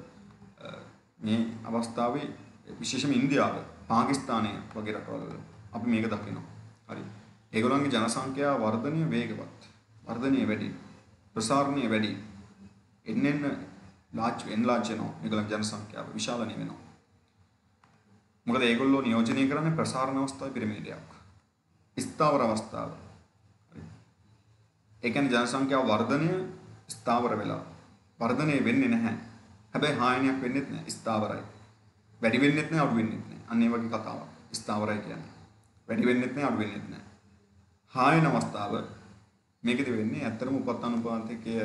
මේ අවස්ථාවේ විශේෂයෙන්ම ඉන්දියාව, පාකිස්තානය වගේ රටවල් වල අපි මේක දකිනවා. හරි. ඒගොල්ලන්ගේ ජනසංඛ්‍යා වර්ධනය වේගවත්. වර්ධනය වැඩි. ප්‍රසාරණය වැඩි. එන්න ලාර්ජ් වෙනවා. ඒගොල්ලන්ගේ ජනසංඛ්‍යාව විශාලණය වෙනවා. මොකද ඒගොල්ලෝ නියෝජනය කරන්නේ ප්‍රසාරණ අවස්ථාවේ පිරමීඩයක්. ස්ථාවර අවස්ථාව. හරි. ඒ කියන්නේ ජනසංඛ්‍යාව වර්ධනය ස්ථාවර වෙලා. වර්ධනය වෙන්නේ නැහැ. හැබැයි හායනයක් වෙන්නේත් නැහැ. ස්ථාවරයි. වැඩි වෙන්නේත් නැහැ, අඩු වෙන්නේත් නැහැ. අන්න ඒ වගේ කතාවක්. ස්ථාවරයි කියන්නේ. වැඩි වෙන්නේත් නැහැ, අඩු වෙන්නේත් නැහැ. හායන අවස්ථාව මේකෙදි වෙන්නේ ඇත්තටම උපත් අනුපාතිකය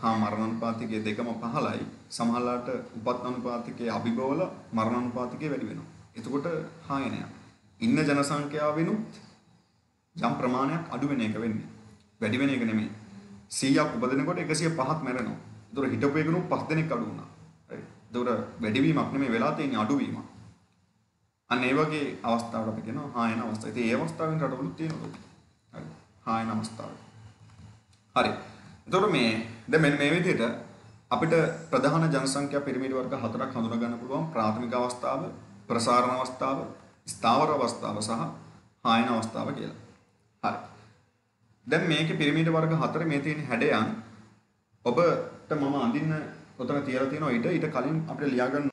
හා මරණ අනුපාතිකය දෙකම පහළයි. සමහරලාට උපත් අනුපාතිකයේ අභිබවල මරණ අනුපාතිකය වැඩි වෙනවා. එතකොට හායනයක්. ඉන්න ජනසංඛ්‍යාවෙනුත් යම් ප්‍රමාණයක් අඩු වෙන එක වෙන්නේ. වැඩි වෙන එක නෙමෙයි. 100ක් උපදිනකොට 105ක් මැරෙනවා. ඒතර හිටපු එකනු 5 දෙනෙක් අඩු වුණා. හරි. ඒතර වැඩිවීමක් නෙමෙයි වෙලා තියෙන්නේ අඩුවීමක්. අන්න ඒ වගේ අවස්ථාවකට අපි කියනවා හායන අවස්ථාව. ඉතින් ඒ අවස්ථාවෙන් රටවලුත් තියෙනවා. හරි. හායන අවස්ථාව. හරි. එතකොට දැන් මෙන්න මේ විදිහට අපිට ප්‍රධාන ජනසංඛ්‍යා පිරමීඩ වර්ග 4ක් හඳුනා ගන්න පුළුවන්. ප්‍රාථමික අවස්ථාව, ප්‍රසාරණ අවස්ථාව, ස්ථාවර අවස්ථාව සහ හායන අවස්ථාව කියලා. හරි. දැන් මේකේ පිරමීඩ වර්ග 4 මේ තියෙන හැඩයන් ඔබට මම අඳින්න ඔතන තියලා තියෙනවා ඊට කලින් අපිට ලියා ගන්න